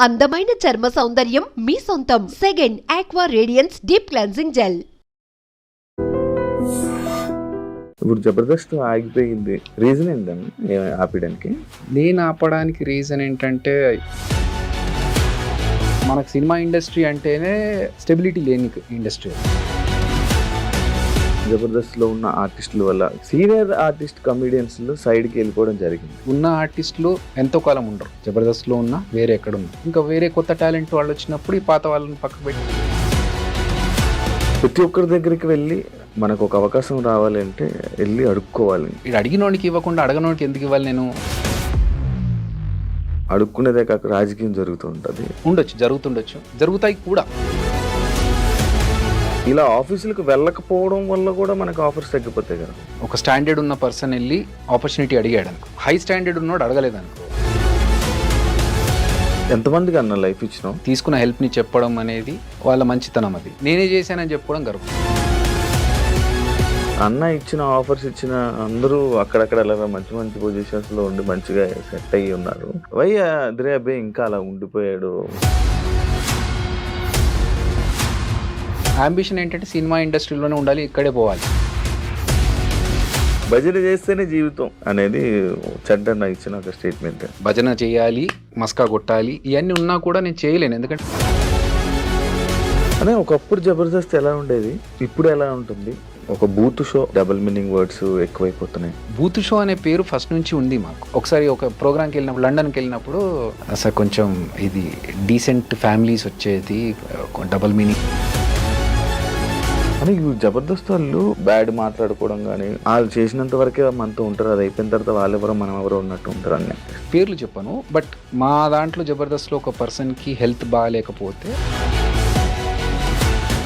అందమైన చర్మ సౌందర్యం మీ సొంతం. Second aqua radiance deep cleansing gel. ఇప్పుడు జబర్దస్త్ ఆగిపోయింది, రీజన్ ఏంటండి ఆపడానికి? నేను ఆపడానికి రీజన్ ఏంటంటే, మనకు సినిమా ఇండస్ట్రీ అంటేనే స్టెబిలిటీ లేని ఇండస్ట్రీ. జబర్దస్త్లో ఉన్న ఆర్టిస్టుల వల్ల సీనియర్ ఆర్టిస్ట్ కమెడియన్స్లో సైడ్కి వెళ్ళిపోవడం జరిగింది. ఉన్న ఆర్టిస్టులు ఎంతో కాలం ఉండరు, జబర్దస్త్లో ఉన్న వేరే ఎక్కడ ఉన్నారు. ఇంకా వేరే కొత్త టాలెంట్ వాళ్ళు వచ్చినప్పుడు ఈ పాత వాళ్ళని పక్కకు పెట్టి ప్రతి ఒక్కరి దగ్గరికి వెళ్ళి మనకు ఒక అవకాశం రావాలంటే వెళ్ళి అడుక్కోవాలి. ఇది అడిగినోడికి ఇవ్వకుండా అడగనోడికి ఎందుకు ఇవ్వాలి? నేను అడుక్కునేదే కాక రాజకీయం జరుగుతూ ఉంటుంది. జరుగుతుండొచ్చు, జరుగుతాయి కూడా. ఇలా ఆఫీసులకు వెళ్ళకపోవడం వల్ల కూడా మనకు ఆఫర్స్ తగ్గిపోతాయి కదా. ఒక స్టాండర్డ్ ఉన్న పర్సన్ వెళ్ళి ఆపర్చునిటీ అడిగాడు అనుకో, హై స్టాండర్డ్ ఉన్నోడు అడగలేదు అనుకో. ఎంతమందికి అన్న లైఫ్ ఇచ్చినాం? తీసుకున్న హెల్ప్ని చెప్పడం అనేది వాళ్ళ మంచితనం. అది నేనే చేశానని చెప్పుకోవడం గర్వం. అన్న ఇచ్చిన ఆఫర్స్ ఇచ్చిన అందరూ అక్కడక్కడ అలా మంచి మంచి పొజిషన్స్లో ఉండి మంచిగా సెట్ అయ్యి ఉన్నారు. వై అదిరే అబ్బాయి ఇంకా అలా ఉండిపోయాడు? అంబిషన్ ఏంటంటే సినిమా ఇండస్ట్రీలోనే ఉండాలి, ఇక్కడే పోవాలి. భజన చేస్తేనే జీవితం అనేది చెడ్డన్న ఇచ్చిన ఒక స్టేట్మెంట్. భజన చేయాలి, మస్కా కొట్టాలి, ఇవన్నీ ఉన్నా కూడా నేను చేయలేను. ఎందుకంటే అదే ఒకప్పుడు జబర్దస్త్ ఎలా ఉండేది, ఇప్పుడు ఎలా ఉంటుంది? ఒక బూత్ షో, డబుల్ మీనింగ్ వర్డ్స్ ఎక్కువైపోతున్నాయి. బూత్ షో అనే పేరు ఫస్ట్ నుంచి ఉంది మాకు. ఒకసారి ఒక ప్రోగ్రామ్కి వెళ్ళినప్పుడు, లండన్కి వెళ్ళినప్పుడు అసలు కొంచెం ఇది డీసెంట్ ఫ్యామిలీస్ వచ్చేది, డబుల్ మీనింగ్ అని. జబర్దస్త్ వాళ్ళు బ్యాడ్ మాట్లాడుకోవడం కానీ, వాళ్ళు చేసినంత వరకే మనతో ఉంటారు, అది అయిపోయిన తర్వాత వాళ్ళెవరో మనం ఎవరో ఉన్నట్టు ఉంటారు అన్నీ. పేర్లు చెప్పను, బట్ మా దాంట్లో జబర్దస్త్లో ఒక పర్సన్కి హెల్త్ బాగాలేకపోతే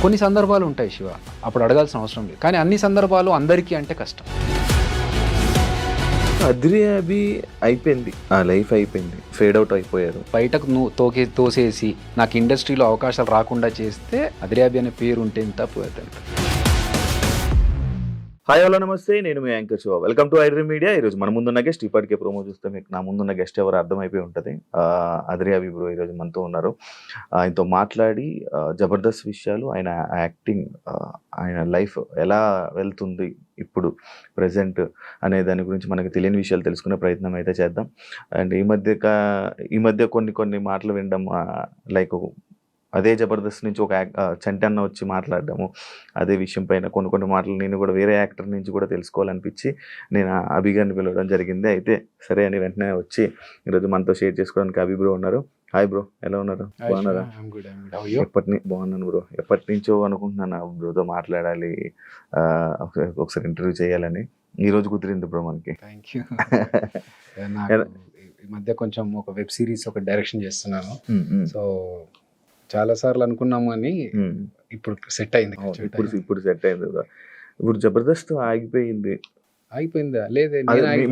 కొన్ని సందర్భాలు ఉంటాయి శివ, అప్పుడు అడగాల్సిన అవసరం లేదు. కానీ అన్ని సందర్భాలు అందరికీ అంటే కష్టం. అదిరే అభి అయిపోయింది, ఆ లైఫ్ అయిపోయింది, ఫేడ్ అవుట్ అయిపోయారు. బయటకు నువ్వు తోసేసి నాకు ఇండస్ట్రీలో అవకాశాలు రాకుండా చేస్తే అదిరే అభి అనే పేరు ఉంటే ఎంత పోతుంది. హాయ్ హలో నమస్తే, నేను మీ anchor Shiva. Welcome to iDream Media. ఈరోజు మన ముందున్న గెస్ట్, ఇప్పటికే ప్రోమో చూస్తే మీకు నా ముందున్న గెస్ట్ ఎవరు అర్థమైపోయి ఉంటుంది. అదిరే అభి బ్రో ఈరోజు మనతో ఉన్నారు. ఆయనతో మాట్లాడి జబర్దస్త్ విషయాలు, ఆయన యాక్టింగ్, ఆయన లైఫ్ ఎలా వెళ్తుంది ఇప్పుడు ప్రజెంట్ అనే దాని గురించి మనకు తెలియని విషయాలు తెలుసుకునే ప్రయత్నం అయితే చేద్దాం. అండ్ ఈ మధ్య కొన్ని మాటలు వినడం, లైక్ అదే జబర్దస్త్ నుంచి ఒక చంటన్న వచ్చి మాట్లాడడము, అదే విషయం పైన కొన్ని మాటలు నేను కూడా వేరే యాక్టర్ నుంచి కూడా తెలుసుకోవాలనిపించి నేను అభిగారిని పిలవడం జరిగింది. అయితే సరే అని వెంటనే వచ్చి ఈరోజు మనతో షేర్ చేసుకోవడానికి అభి బ్రో ఉన్నారు. హాయ్ బ్రో, ఎలా ఉన్నారు? బాగున్నారా? బాగున్నాను బ్రో. ఎప్పటి నుంచో అనుకుంటున్నాను బ్రోతో మాట్లాడాలి, ఒకసారి ఇంటర్వ్యూ చేయాలని. ఈరోజు కుదిరింది బ్రో మనకి. ఈ మధ్య కొంచెం ఒక వెబ్ సిరీస్ ఒక డైరెక్షన్ చేస్తున్నాను. సో చాలా సార్లు అనుకున్నాము అని ఇప్పుడు సెట్ అయింది. ఇప్పుడు సెట్ అయింది. ఇప్పుడు జబర్దస్త్ అయిపోయిందా? లేదే,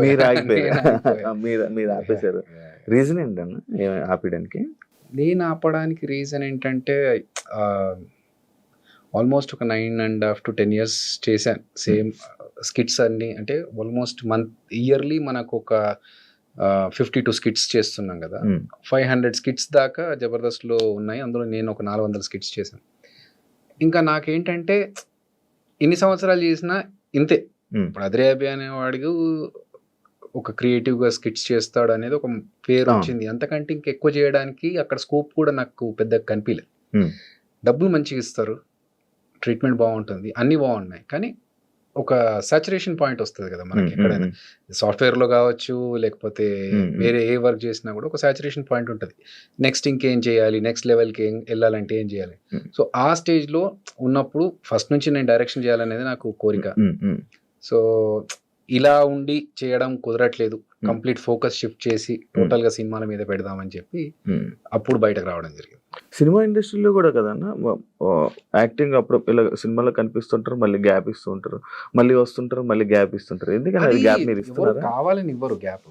మీరు ఆగిపోయారు. మీరు ఆపేశారు. రీజన్ ఏంటన్నా ఆపడానికి? నేను ఆపడానికి రీజన్ ఏంటంటే, ఆల్మోస్ట్ ఒక 9.5 to 10 years చేశాను సేమ్ స్కిట్స్ అన్ని. అంటే ఆల్మోస్ట్ ఇయర్లీ మనకు ఒక 52 స్కిట్స్ చేస్తున్నాం కదా. 500 స్కిట్స్ దాకా జబర్దస్త్లో ఉన్నాయి. అందులో నేను ఒక 400 స్కిట్స్ చేశాను. ఇంకా నాకేంటంటే ఇన్ని సంవత్సరాలు చేసినా ఇంతే. ఇప్పుడు అదిరే అభి అనేవాడికి ఒక క్రియేటివ్గా స్కిట్స్ చేస్తాడు అనేది ఒక పేరు వచ్చింది. అంతకంటే ఇంకెక్కువ చేయడానికి అక్కడ స్కోప్ కూడా నాకు పెద్దగా కనిపించలేదు. డబ్బులు మంచిగా ఇస్తారు, ట్రీట్మెంట్ బాగుంటుంది, అన్నీ బాగున్నాయి. కానీ ఒక సాచురేషన్ పాయింట్ వస్తుంది కదా మనకి. ఎక్కడైనా సాఫ్ట్వేర్లో కావచ్చు, లేకపోతే వేరే ఏ వర్క్ చేసినా కూడా ఒక సాచురేషన్ పాయింట్ ఉంటుంది. నెక్స్ట్ ఇంకేం చేయాలి, నెక్స్ట్ లెవెల్కి వెళ్ళాలంటే ఏం చేయాలి. సో ఆ స్టేజ్లో ఉన్నప్పుడు ఫస్ట్ నుంచి నేను డైరెక్షన్ చేయాలనేది నాకు కోరిక. సో ఇలా ఉండి చేయడం కుదరట్లేదు. కంప్లీట్ ఫోకస్ షిఫ్ట్ చేసి టోటల్గా సినిమాల మీద పెడదామని చెప్పి అప్పుడు బయటకు రావడం జరిగింది. సినిమా ఇండస్ట్రీలో కూడా కదన్నా యాక్టింగ్ అప్పుడు ఇలా సినిమాలో కనిపిస్తుంటారు, మళ్ళీ గ్యాప్ ఇస్తూ ఉంటారు, మళ్ళీ వస్తుంటారు, మళ్ళీ గ్యాప్ ఇస్తుంటారు. ఎందుకంటే అది గ్యాప్ మీరు ఇస్తున్నారు, కావాలని ఇవ్వరు. గ్యాప్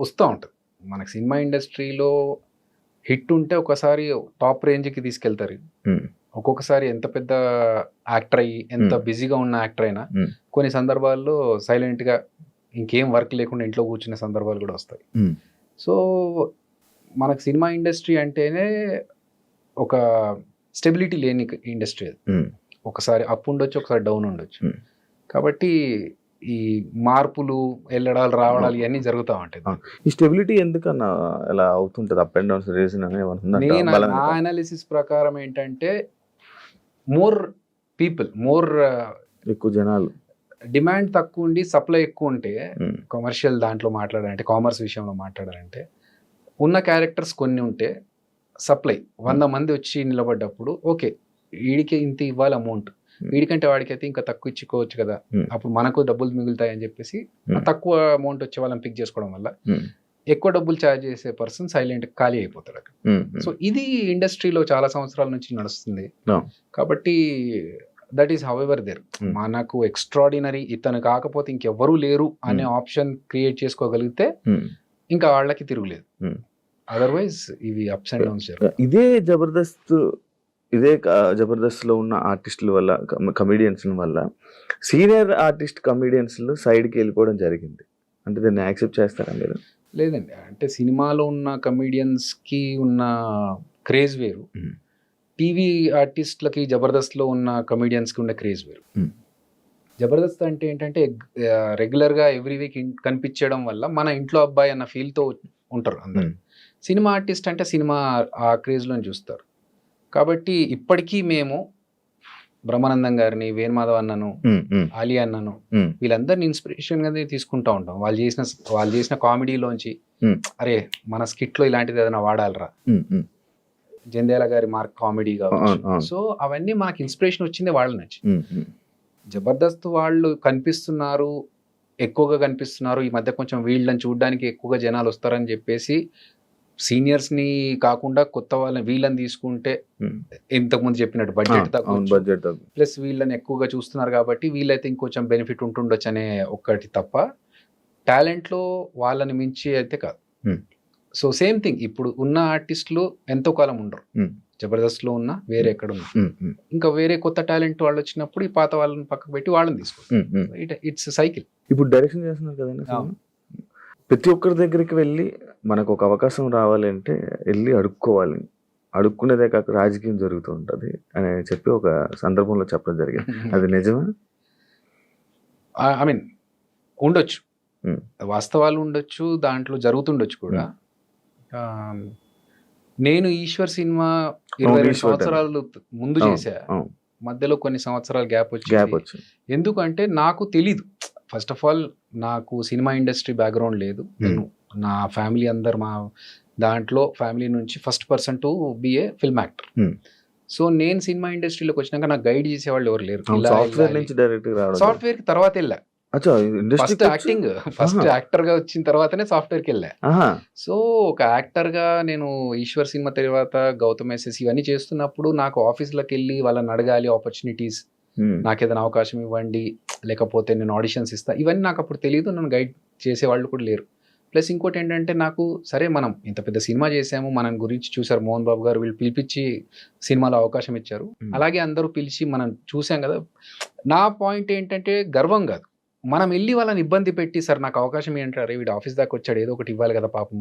వస్తూ ఉంటుంది. మనకు సినిమా ఇండస్ట్రీలో హిట్ ఉంటే ఒకసారి టాప్ రేంజ్కి తీసుకెళ్తారు. ఒక్కొక్కసారి ఎంత పెద్ద యాక్టర్ అయ్యి, ఎంత బిజీగా ఉన్న యాక్టర్ అయినా కొన్ని సందర్భాల్లో సైలెంట్గా ఇంకేం వర్క్ లేకుండా ఇంట్లో కూర్చునే సందర్భాలు కూడా వస్తాయి. సో మనకు సినిమా ఇండస్ట్రీ అంటేనే ఒక స్టెబిలిటీ లేని ఇండస్ట్రీ అది. ఒకసారి అప్ ఉండొచ్చు, ఒకసారి డౌన్ ఉండొచ్చు. కాబట్టి ఈ మార్పులు, వెళ్ళడాలు, రావడాలు ఇవన్నీ జరుగుతూ ఉంటాయి. ఈ స్టెబిలిటీ ఎందుకన్నా ఎలా అవుతుంటది? అప్ అండ్ డౌన్స్ రీజన్ నేను నా అనాలిసిస్ ప్రకారం ఏంటంటే మోర్ పీపుల్, ఎక్కువ జనాలు, డిమాండ్ తక్కువ ఉండి సప్లై ఎక్కువ ఉంటే, కమర్షియల్ దాంట్లో మాట్లాడాలంటే, కామర్స్ విషయంలో మాట్లాడాలంటే, ఉన్న క్యారెక్టర్స్ కొన్ని ఉంటే సప్లై 100 మంది వచ్చి నిలబడ్డప్పుడు ఓకే వీడికి ఇంత ఇవ్వాలి అమౌంట్, వీడికంటే వాడికైతే ఇంకా తక్కువ ఇచ్చుకోవచ్చు కదా, అప్పుడు మనకు డబ్బులు మిగులుతాయి అని చెప్పేసి తక్కువ అమౌంట్ వచ్చే వాళ్ళని పిక్ చేసుకోవడం వల్ల ఎక్కువ డబ్బులు ఛార్జ్ చేసే పర్సన్ సైలెంట్ ఖాళీ అయిపోతాడు అక్కడ. సో ఇది ఇండస్ట్రీలో చాలా సంవత్సరాల నుంచి నడుస్తుంది. కాబట్టి దట్ ఈస్ హౌఎవర్ దేర్. మనకు ఎక్స్ట్రాడినరీ ఇతను కాకపోతే ఇంకెవ్వరూ లేరు అనే ఆప్షన్ క్రియేట్ చేసుకోగలిగితే ఇంకా వాళ్ళకి తిరుగులేదు. అదర్వైజ్ ఇవి అప్స్ అండ్ డౌన్స్ జరుగుతాయి. ఇదే జబర్దస్త్ లో ఉన్న ఆర్టిస్టుల వల్ల, కమెడియన్స్ వల్ల సీనియర్ ఆర్టిస్ట్ కమెడియన్స్ సైడ్కి వెళ్ళిపోవడం జరిగింది. అంటే దాన్ని యాక్సెప్ట్ చేస్తారా మీరు? లేదండి, అంటే సినిమాలో ఉన్న కమెడియన్స్ కి ఉన్న క్రేజ్ వేరు, టీవీ ఆర్టిస్టులకి జబర్దస్త్లో ఉన్న కమెడియన్స్కి ఉన్న క్రేజ్ వేరు. జబర్దస్త్ అంటే ఏంటంటే రెగ్యులర్గా ఎవ్రీ వీక్ కనిపించడం వల్ల మన ఇంట్లో అబ్బాయి అన్న ఫీల్తో ఉంటారు అందరు. సినిమా ఆర్టిస్ట్ అంటే సినిమా ఆ క్రేజ్లో చూస్తారు. కాబట్టి ఇప్పటికీ మేము బ్రహ్మానందం గారిని, వేణుమాధవ్ అన్నను, ఆలీ అన్నను, వీళ్ళందరినీ ఇన్స్పిరేషన్ గా తీసుకుంటా ఉంటాం. వాళ్ళు చేసిన కామెడీలోంచి అరే మన స్కిట్ లో ఇలాంటిది ఏదైనా వాడాలరా, జంధ్యాల గారి మార్క్ కామెడీ కావచ్చు. సో అవన్నీ మనకి ఇన్స్పిరేషన్ వచ్చింది వాళ్ళ నుంచి. జబర్దస్త్ వాళ్ళు కనిపిస్తున్నారు, ఎక్కువగా కనిపిస్తున్నారు, ఈ మధ్య కొంచెం వీళ్ళని చూడడానికి ఎక్కువగా జనాలు వస్తారని చెప్పేసి సీనియర్స్ ని కాకుండా కొత్త వాళ్ళని వీళ్ళని తీసుకుంటే ఇంతకు ముందు చెప్పినట్టు బడ్జెట్ ప్లస్ వీళ్ళని ఎక్కువగా చూస్తున్నారు కాబట్టి వీళ్ళైతే ఇంకొంచెం బెనిఫిట్ ఉంటుండొచ్చు అనే ఒక్కటి తప్ప టాలెంట్ లో వాళ్ళని మించి అయితే కాదు. సో సేమ్ థింగ్ ఇప్పుడు ఉన్న ఆర్టిస్టులు ఎంతో కాలం ఉండరు. జబర్దస్త్ లో ఉన్న వేరే ఎక్కడ ఉన్నా ఇంకా వేరే కొత్త టాలెంట్ వాళ్ళు వచ్చినప్పుడు ఈ పాత వాళ్ళని పక్కకు పెట్టి వాళ్ళని తీసుకుంటారు. It's cycle. ఇప్పుడు డైరెక్షన్ చేస్తున్నారు కదండి, ప్రతి ఒక్కరి దగ్గరికి వెళ్ళి మనకు ఒక అవకాశం రావాలి అంటే వెళ్ళి అడుక్కోవాలి, అడుక్కునేదే కాక రాజకీయం జరుగుతూ ఉంటుంది అని చెప్పి ఒక సందర్భంలో చెప్పడం జరిగింది. అది నిజమా? ఐ మీన్ ఉండొచ్చు, వాస్తవాలు ఉండొచ్చు, దాంట్లో జరుగుతుండొచ్చు కూడా. నేను ఈశ్వర్ సినిమా 22 సంవత్సరాలు ముందు చేశా, మధ్యలో కొన్ని సంవత్సరాలు గ్యాప్ వచ్చి. ఎందుకంటే నాకు తెలీదు, ఫస్ట్ ఆఫ్ ఆల్ నాకు సినిమా ఇండస్ట్రీ బ్యాక్గ్రౌండ్ లేదు. నేను నా ఫ్యామిలీ అందరు మా దాంట్లో ఫ్యామిలీ నుంచి first person to be a film actor. So నేను సినిమా ఇండస్ట్రీలోకి వచ్చినాక నాకు గైడ్ చేసేవాళ్ళు ఎవరు లేరు. సాఫ్ట్వేర్ కి తర్వాత వెళ్ళా, ఫస్ట్ యాక్టింగ్, ఫస్ట్ యాక్టర్ గా వచ్చిన తర్వాతనే సాఫ్ట్వేర్ కి వెళ్ళా. సో ఒక యాక్టర్ గా నేను ఈశ్వర్ సినిమా తర్వాత గౌతమ్ ఎస్ఎస్ ఇవన్నీ చేస్తున్నప్పుడు నాకు ఆఫీసులకు వెళ్ళి వాళ్ళని అడగాలి ఆపర్చునిటీస్, నాకు ఏదైనా అవకాశం ఇవ్వండి, లేకపోతే నేను ఆడిషన్స్ ఇస్తా, ఇవన్నీ నాకు అప్పుడు తెలియదు, నన్ను గైడ్ చేసేవాళ్ళు కూడా లేరు. ప్లస్ ఇంకోటి ఏంటంటే నాకు సరే మనం ఇంత పెద్ద సినిమా చేసాము, మన గురించి చూసారు మోహన్ బాబు గారు, వీళ్ళు పిలిపించి సినిమాలో అవకాశం ఇచ్చారు, అలాగే అందరూ పిలిచి మనం చూసాం కదా. నా పాయింట్ ఏంటంటే గర్వం కాదు, మనం వెళ్ళి వాళ్ళని ఇబ్బంది పెట్టి సార్ నాకు అవకాశం ఏంటారు, వీడు ఆఫీస్ దాకా వచ్చాడు ఏదో ఒకటి ఇవ్వాలి కదా పాపం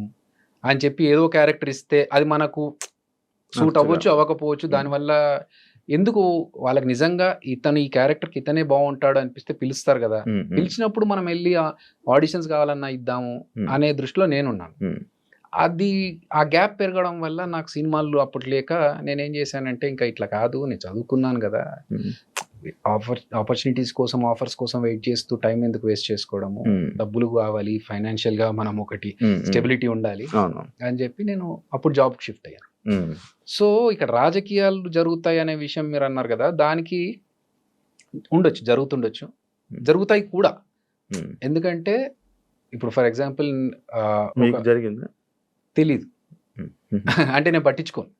అని చెప్పి ఏదో క్యారెక్టర్ ఇస్తే అది మనకు సూట్ అవ్వచ్చు అవ్వకపోవచ్చు. దానివల్ల ఎందుకు వాళ్ళకి నిజంగా ఇతను ఈ క్యారెక్టర్కి ఇతనే బాగుంటాడు అనిపిస్తే పిలుస్తారు కదా, పిలిచినప్పుడు మనం వెళ్ళి ఆడిషన్స్ కావాలన్నా ఇద్దాము అనే దృష్టిలో నేనున్నాను. అది ఆ గ్యాప్ పెరగడం వల్ల నాకు సినిమాలు అప్పుడు లేక నేనేం చేశానంటే ఇంకా ఇట్లా కాదు, నేను చదువుకున్నాను కదా, ఆపర్చునిటీస్ కోసం ఆఫర్స్ కోసం వెయిట్ చేస్తూ టైం ఎందుకు వేస్ట్ చేసుకోవడము, డబ్బులు కావాలి, ఫైనాన్షియల్ గా మనం ఒకటి స్టెబిలిటీ ఉండాలి అని చెప్పి నేను అప్పుడు జాబ్కి షిఫ్ట్ అయ్యాను. సో ఇక్కడ రాజకీయాలు జరుగుతాయి అనే విషయం మీరు అన్నారు కదా, దానికి ఉండొచ్చు, జరుగుతుండొచ్చు, జరుగుతాయి కూడా. ఎందుకంటే ఇప్పుడు ఫర్ ఎగ్జాంపుల్ జరిగిందా తెలీదు అంటే నేను పట్టించుకోను,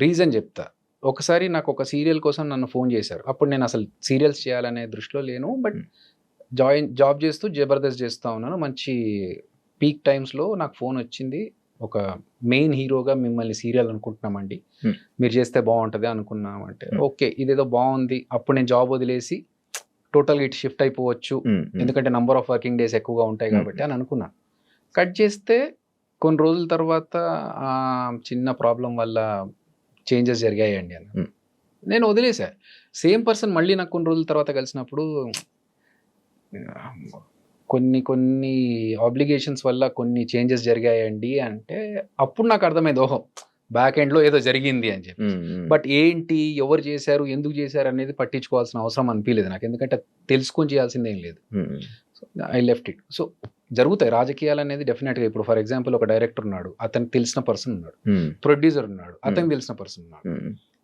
రీజన్ చెప్తా. ఒకసారి నాకు ఒక సీరియల్ కోసం నన్ను ఫోన్ చేశారు, అప్పుడు నేను అసలు సీరియల్స్ చేయాలనే దృష్టిలో లేను, బట్ జాబ్ చేస్తూ జబర్దస్త్ చేస్తూ ఉన్నాను. మంచి పీక్ టైమ్స్లో నాకు ఫోన్ వచ్చింది, ఒక మెయిన్ హీరోగా మిమ్మల్ని సీరియల్ అనుకుంటున్నామండి, మీరు చేస్తే బాగుంటుంది అనుకున్నామంటే ఓకే ఇదేదో బాగుంది. అప్పుడు నేను జాబ్ వదిలేసి టోటల్గా ఇటు షిఫ్ట్ అయిపోవచ్చు, ఎందుకంటే నంబర్ ఆఫ్ వర్కింగ్ డేస్ ఎక్కువగా ఉంటాయి కాబట్టి అని అనుకున్నాను. కట్ చేస్తే కొన్ని రోజుల తర్వాత చిన్న ప్రాబ్లం వల్ల చేంజెస్ జరిగాయండి అని నేను వదిలేసా. సేమ్ పర్సన్ మళ్ళీ నాకు కొన్ని రోజుల తర్వాత కలిసినప్పుడు కొన్ని ఆబ్లిగేషన్స్ వల్ల కొన్ని చేంజెస్ జరిగాయండి అంటే అప్పుడు నాకు అర్థమైంది, ఓహో బ్యాక్ ఎండ్లో ఏదో జరిగింది అని చెప్పి. బట్ ఏంటి, ఎవరు చేశారు, ఎందుకు చేశారు అనేది పట్టించుకోవాల్సిన అవసరం అనిపించలేదు నాకు, ఎందుకంటే తెలుసుకొని చేయాల్సింది ఏం లేదు. I left it. సో జరుగుతాయి రాజకీయాలు అనేది డెఫినెట్గా. ఇప్పుడు ఫర్ ఎగ్జాంపుల్ ఒక డైరెక్టర్ ఉన్నాడు, అతనికి తెలిసిన పర్సన్ ఉన్నాడు, ప్రొడ్యూసర్ ఉన్నాడు, అతనికి తెలిసిన పర్సన్ ఉన్నాడు.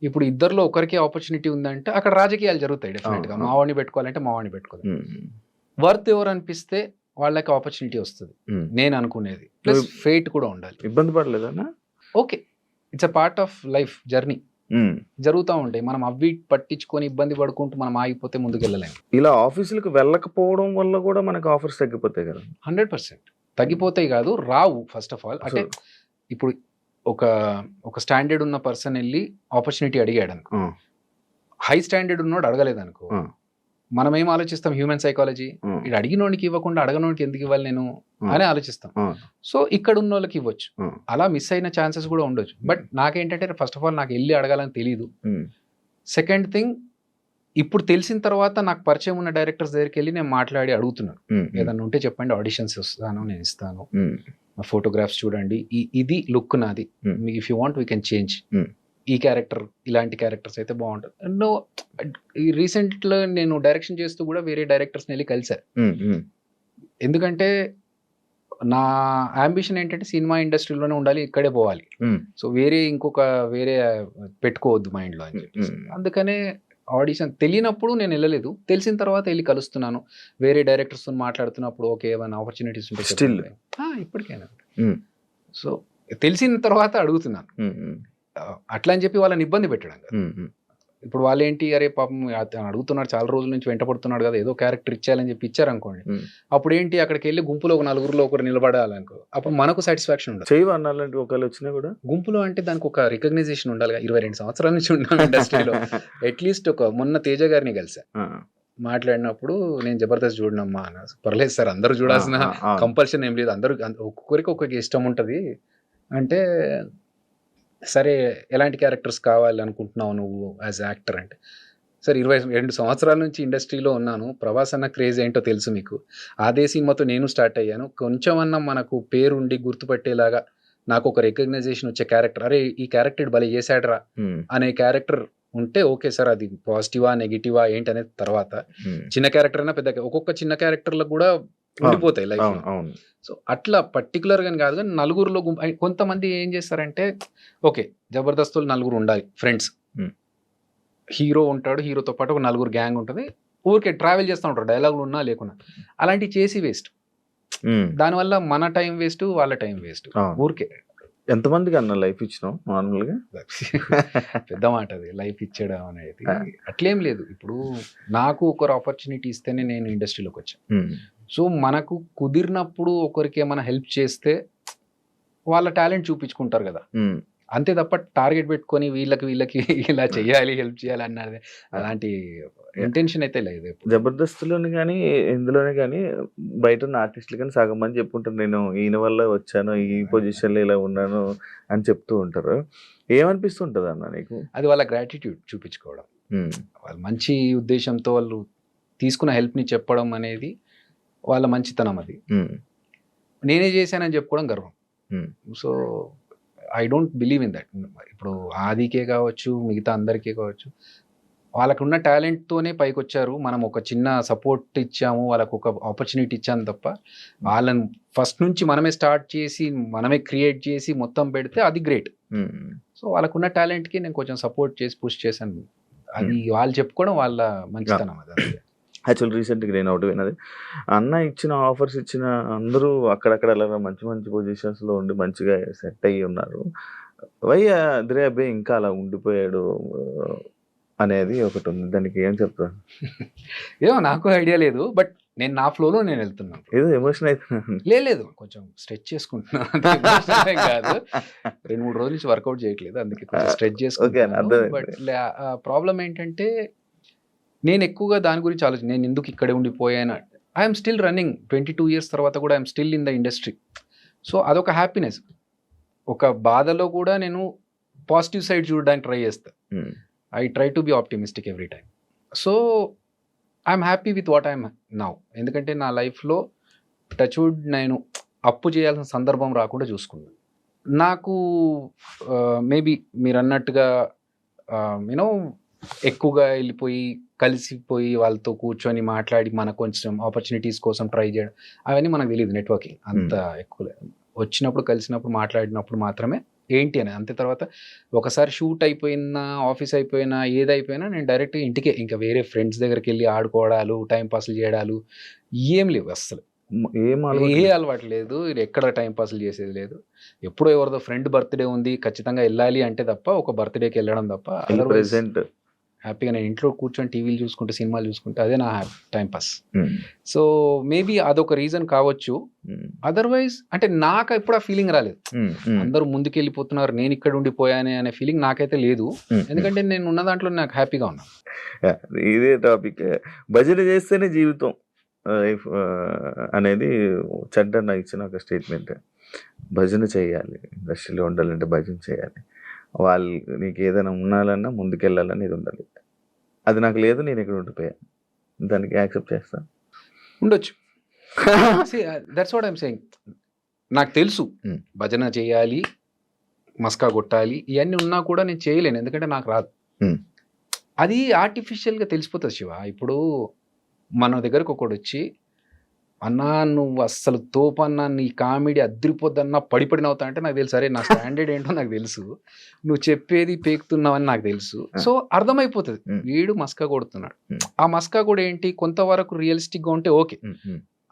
ఇప్పుడు ఇద్దరిలో ఒకరికి ఆపర్చునిటీ ఉందంటే అక్కడ రాజకీయాలు జరుగుతాయి డెఫినెట్గా. మావాడిని పెట్టుకోవాలంటే మావాడిని పెట్టుకోవాలి. వర్త్ ఎవరు అనిపిస్తే వాళ్ళకి ఆపర్చునిటీ వస్తుంది నేను అనుకునేది. ప్లస్ ఫేట్ కూడా ఉండాలి. ఇబ్బంది పడలేదన్నా? Okay, it's a part of life journey. జరుగుతూ ఉంటాయి. మనం అవి పట్టించుకొని ఇబ్బంది పడుకుంటూ మనం ఆగిపోతే ముందుకు వెళ్ళలేము. ఇలా ఆఫీసులకు వెళ్ళకపోవడం వల్ల కూడా మనకు ఆఫర్స్ తగ్గిపోతాయి కదా? 100% తగ్గిపోతాయి కాదు, రావు. ఫస్ట్ ఆఫ్ ఆల్ అంటే ఇప్పుడు ఒక స్టాండర్డ్ ఉన్న పర్సన్ వెళ్ళి ఆపర్చునిటీ అడిగాడు అనుకో, హై స్టాండర్డ్ ఉన్నోడు అడగలేదు అనుకో, మనం ఏం ఆలోచిస్తాం, హ్యూమన్ సైకాలజీ, ఇది అడిగినోడికి ఇవ్వకుండా అడగనోడికి ఎందుకు ఇవ్వాలి నేను అని ఆలోచిస్తాం. సో ఇక్కడ ఉన్న వాళ్ళకి ఇవ్వచ్చు, అలా మిస్ అయిన ఛాన్సెస్ కూడా ఉండొచ్చు. బట్ నాకేంటంటే ఫస్ట్ ఆఫ్ ఆల్ నాకు వెళ్ళి అడగాలని తెలియదు. సెకండ్ థింగ్, ఇప్పుడు తెలిసిన తర్వాత నాకు పరిచయం ఉన్న డైరెక్టర్స్ దగ్గరికి వెళ్ళి నేను మాట్లాడి అడుగుతున్నాను, ఏదన్నా ఉంటే చెప్పండి, ఆడిషన్స్ వస్తాను, నేను ఇస్తాను, నా ఫోటోగ్రాఫ్స్ చూడండి, ఇది లుక్ నాది, if you want we can change, ఈ క్యారెక్టర్ ఇలాంటి క్యారెక్టర్స్ అయితే బాగుంటుంది. నో, ఈ రీసెంట్లో నేను డైరెక్షన్ చేస్తూ కూడా వేరే డైరెక్టర్స్ని వెళ్ళి కలిసారు. ఎందుకంటే నా అంబిషన్ ఏంటంటే సినిమా ఇండస్ట్రీలోనే ఉండాలి, ఇక్కడే పోవాలి. సో వేరే పెట్టుకోవద్దు మైండ్లో అని చెప్పి. అందుకనే ఆడిషన్ తెలియనప్పుడు నేను వెళ్ళలేదు, తెలిసిన తర్వాత వెళ్ళి కలుస్తున్నాను. వేరే డైరెక్టర్స్తో మాట్లాడుతున్నప్పుడు ఓకే ఏమైనా ఆపర్చునిటీస్ ఉంటే ఇప్పటికైనా. సో తెలిసిన తర్వాత అడుగుతున్నాను, అట్లా అని చెప్పి వాళ్ళని ఇబ్బంది పెట్టడం కదా. ఇప్పుడు వాళ్ళు ఏంటి, అరే పాపం అడుగుతున్నాడు, చాలా రోజుల నుంచి వెంటపడుతున్నాడు కదా, ఏదో క్యారెక్టర్ ఇచ్చేయాలని చెప్పి ఇచ్చారనుకోండి, అప్పుడు ఏంటి అక్కడికి వెళ్ళి గుంపులో ఒక నలుగురిలో ఒకరు నిలబడాలనుకో, అప్పుడు మనకు సాటిస్ఫాక్షన్ ఉండదు. చేయవన్నాలంటే ఒకళ్ళు వచ్చినా కూడా గుంపులో అంటే దానికి ఒక రికగ్నైజేషన్ ఉండాలి. 22 సంవత్సరాల నుంచి ఉన్నాను ఇండస్ట్రీలో. అట్లీస్ట్ మొన్న తేజ గారిని కలిసా, మాట్లాడినప్పుడు నేను జబర్దస్త్ చూడనమ్మా అన్న. పర్లేదు సార్, అందరూ చూడాల్సిన కంపల్షన్ ఏం లేదు, అందరూ ఒక్కొక్కరికి ఒక్కొక్క ఇష్టం ఉంటుంది అంటే, సరే ఎలాంటి క్యారెక్టర్స్ కావాలి అనుకుంటున్నావు నువ్వు యాజ్ యాక్టర్ అంటే, సరే 22 సంవత్సరాల నుంచి ఇండస్ట్రీలో ఉన్నాను, ప్రభాస్ అన్న క్రేజ్ ఏంటో తెలుసు మీకు, అదే సినిమాతో నేను స్టార్ట్ అయ్యాను, కొంచెం అన్నా మనకు పేరుండి గుర్తుపట్టేలాగా నాకు ఒక రికగ్నైజేషన్ వచ్చే క్యారెక్టర్, అరే ఈ క్యారెక్టర్ భలే చేశాడరా అనే క్యారెక్టర్ ఉంటే ఓకే సార్, అది పాజిటివా నెగిటివా ఏంటి అనేది తర్వాత. చిన్న క్యారెక్టర్ అయినా పెద్ద, ఒక్కొక్క చిన్న క్యారెక్టర్లకు కూడా ఉండిపోతాయి లైఫ్. సో అట్లా పర్టికులర్ గా కాదు, కానీ నలుగురులో కొంతమంది ఏం చేస్తారంటే, ఓకే జబర్దస్తులు నలుగురు ఉండాలి ఫ్రెండ్స్, హీరో ఉంటాడు, హీరోతో పాటు ఒక నలుగురు గ్యాంగ్ ఉంటుంది, ఊరికే ట్రావెల్ చేస్తూ ఉంటారు, డైలాగులు ఉన్నా లేకున్నా, అలాంటివి చేసి వేస్ట్. దానివల్ల మన టైం వేస్ట్, వాళ్ళ టైం వేస్ట్. ఊరికే ఎంతమందికి అన్న లైఫ్ ఇచ్చినావు నార్మల్గా? పెద్ద మాట అది, లైఫ్ ఇచ్చడం అనేది. అట్లేం లేదు, ఇప్పుడు నాకు ఒకరు ఆపర్చునిటీ ఇస్తేనే నేను ఇండస్ట్రీలోకి వచ్చాను. సో మనకు కుదిరినప్పుడు ఒకరికి ఏమైనా హెల్ప్ చేస్తే వాళ్ళ టాలెంట్ చూపించుకుంటారు కదా, అంతే తప్ప టార్గెట్ పెట్టుకొని వీళ్ళకి ఇలా చేయాలి, హెల్ప్ చేయాలి అన్నది అలాంటి ఇంటెన్షన్ అయితే లేదు. జబర్దస్త్లోని కానీ ఇందులోనే కానీ బయట ఉన్న ఆర్టిస్టులు కానీ సగం మంది చెప్పుకుంటారు, నేను ఈయన వల్ల వచ్చాను, ఈ పొజిషన్లో ఇలా ఉన్నాను అని చెప్తూ ఉంటారు. ఏమనిపిస్తుంటుంది అన్న నీకు? అది వాళ్ళ గ్రాటిట్యూడ్ చూపించుకోవడం, వాళ్ళ మంచి ఉద్దేశంతో వాళ్ళు తీసుకున్న హెల్ప్ని చెప్పడం అనేది వాళ్ళ మంచితనం. అది నేనే చేశానని చెప్పుకోవడం గర్వం. So I don't believe in that. ఇప్పుడు ఆదికే కావచ్చు, మిగతా అందరికీ కావచ్చు, వాళ్ళకున్న టాలెంట్తోనే పైకి వచ్చారు. మనం ఒక చిన్న సపోర్ట్ ఇచ్చాము, వాళ్ళకు ఒక ఆపర్చునిటీ ఇచ్చాము తప్ప, వాళ్ళని ఫస్ట్ నుంచి మనమే స్టార్ట్ చేసి మనమే క్రియేట్ చేసి మొత్తం పెడితే అది గ్రేట్. సో వాళ్ళకున్న టాలెంట్కి నేను కొంచెం సపోర్ట్ చేసి పుష్ చేశాను. అది వాళ్ళు చెప్పుకోవడం వాళ్ళ మంచితనం. అది యాక్చువల్ రీసెంట్గా నేను ఒకటి విన్నది, అన్న ఇచ్చిన ఆఫర్స్ ఇచ్చిన అందరూ అక్కడక్కడ అలా మంచి మంచి పొజిషన్స్లో ఉండి మంచిగా సెట్ అయ్యి ఉన్నారు, వై అదిరే అబ్బాయి ఇంకా అలా ఉండిపోయాడు అనేది ఒకటి ఉంది. దానికి ఏం చెప్తాను? ఏమో నాకు ఐడియా లేదు, బట్ నేను నా ఫ్లోలో నేను వెళ్తున్నాను. ఏదో ఎమోషన్ అవుతున్నాను. లేదు, కొంచెం స్ట్రెచ్ చేసుకుంటున్నాను కాదు, 2-3 రోజుల నుంచి వర్కౌట్ చేయట్లేదు, అందుకే కొంచెం స్ట్రెచ్ చేసుకుంటున్నాను. బట్ ప్రాబ్లం ఏంటంటే, నేను ఎక్కువగా దాని గురించి ఆలోచన, నేను ఎందుకు ఇక్కడే ఉండిపోయాను. ఐఎమ్ స్టిల్ రన్నింగ్ 22 years తర్వాత కూడా I'm still in the industry. So అదొక హ్యాపీనెస్. ఒక బాధలో కూడా నేను పాజిటివ్ సైడ్ చూడడానికి ట్రై చేస్తాను. I try to be optimistic every time. So I'm happy with what I'm now. ఎందుకంటే నా లైఫ్లో టచ్వుడ్ నేను అప్పు చేయాల్సిన సందర్భం రాకుండా చూసుకున్నాను. నాకు మేబీ మీరు అన్నట్టుగా యూనో ఎక్కువగా వెళ్ళిపోయి కలిసిపోయి వాళ్ళతో కూర్చొని మాట్లాడి మనకు కొంచెం ఆపర్చునిటీస్ కోసం ట్రై చేయడం అవన్నీ మనకు తెలియదు. నెట్వర్కింగ్ అంత ఎక్కువ వచ్చినప్పుడు కలిసినప్పుడు మాట్లాడినప్పుడు మాత్రమే ఏంటి అని. అంతే తర్వాత ఒకసారి షూట్ అయిపోయినా ఆఫీస్ అయిపోయినా ఏదైపోయినా నేను డైరెక్ట్ ఇంటికే, ఇంకా వేరే ఫ్రెండ్స్ దగ్గరికి వెళ్ళి ఆడుకోవడాలు టైం పాస్లు చేయడాలు ఏం లేవు అస్సలు. ఏ అలవాటు లేదు. ఎక్కడ టైం పాస్లు చేసేది లేదు. ఎప్పుడో ఎవరిదో ఫ్రెండ్ బర్త్డే ఉంది ఖచ్చితంగా వెళ్ళాలి అంటే తప్ప, ఒక బర్త్డేకి వెళ్ళడం తప్ప ప్రెసెంట్ హ్యాపీగా నేను ఇంట్లో కూర్చొని టీవీలు చూసుకుంటే సినిమాలు చూసుకుంటే అదే నా టైం పాస్. సో మేబీ అదొక రీజన్ కావచ్చు. అదర్వైజ్ అంటే నాకు ఎప్పుడు ఆ ఫీలింగ్ రాలేదు. అందరూ ముందుకు వెళ్ళిపోతున్నారు నేను ఇక్కడ ఉండిపోయానే అనే ఫీలింగ్ నాకైతే లేదు. ఎందుకంటే నేను ఉన్న దాంట్లో నాకు హ్యాపీగా ఉన్నా. ఇదే టాపిక్. భజన చేస్తేనే జీవితం అనేది చెడ్డ ఇచ్చిన ఒక స్టేట్మెంట్. భజన చేయాలి, ఇండస్ట్రీలో ఉండాలంటే భజన చేయాలి. వాళ్ళు నీకు ఏదైనా ఉండాలన్నా ముందుకెళ్ళాలని ఇది ఉండాలి. అది నాకు లేదు, నేను ఇక్కడ ఉండిపోయాను. దానికి యాక్సెప్ట్ చేస్తాను. ఉండొచ్చు. That's what I'm saying. నాకు తెలుసు భజన చేయాలి, మస్కా కొట్టాలి ఇవన్నీ ఉన్నా కూడా నేను చేయలేను. ఎందుకంటే నాకు రాదు. అది ఆర్టిఫిషియల్గా తెలిసిపోతుంది శివ. ఇప్పుడు మన దగ్గరకు ఒకడు వచ్చి అన్నా నువ్వు అస్సలు తోపన్నా నీ కామెడీ అద్దరిపోద్దన్నా పడినవుతా అంటే నాకు తెలుసు. అరే నా స్టాండర్డ్ ఏంటో నాకు తెలుసు, నువ్వు చెప్పేది పేకుతున్నావని నాకు తెలుసు. సో అర్థమైపోతుంది వీడు మస్కా కొడుతున్నాడు. ఆ మస్కా కూడా ఏంటి కొంతవరకు రియలిస్టిక్గా ఉంటే ఓకే,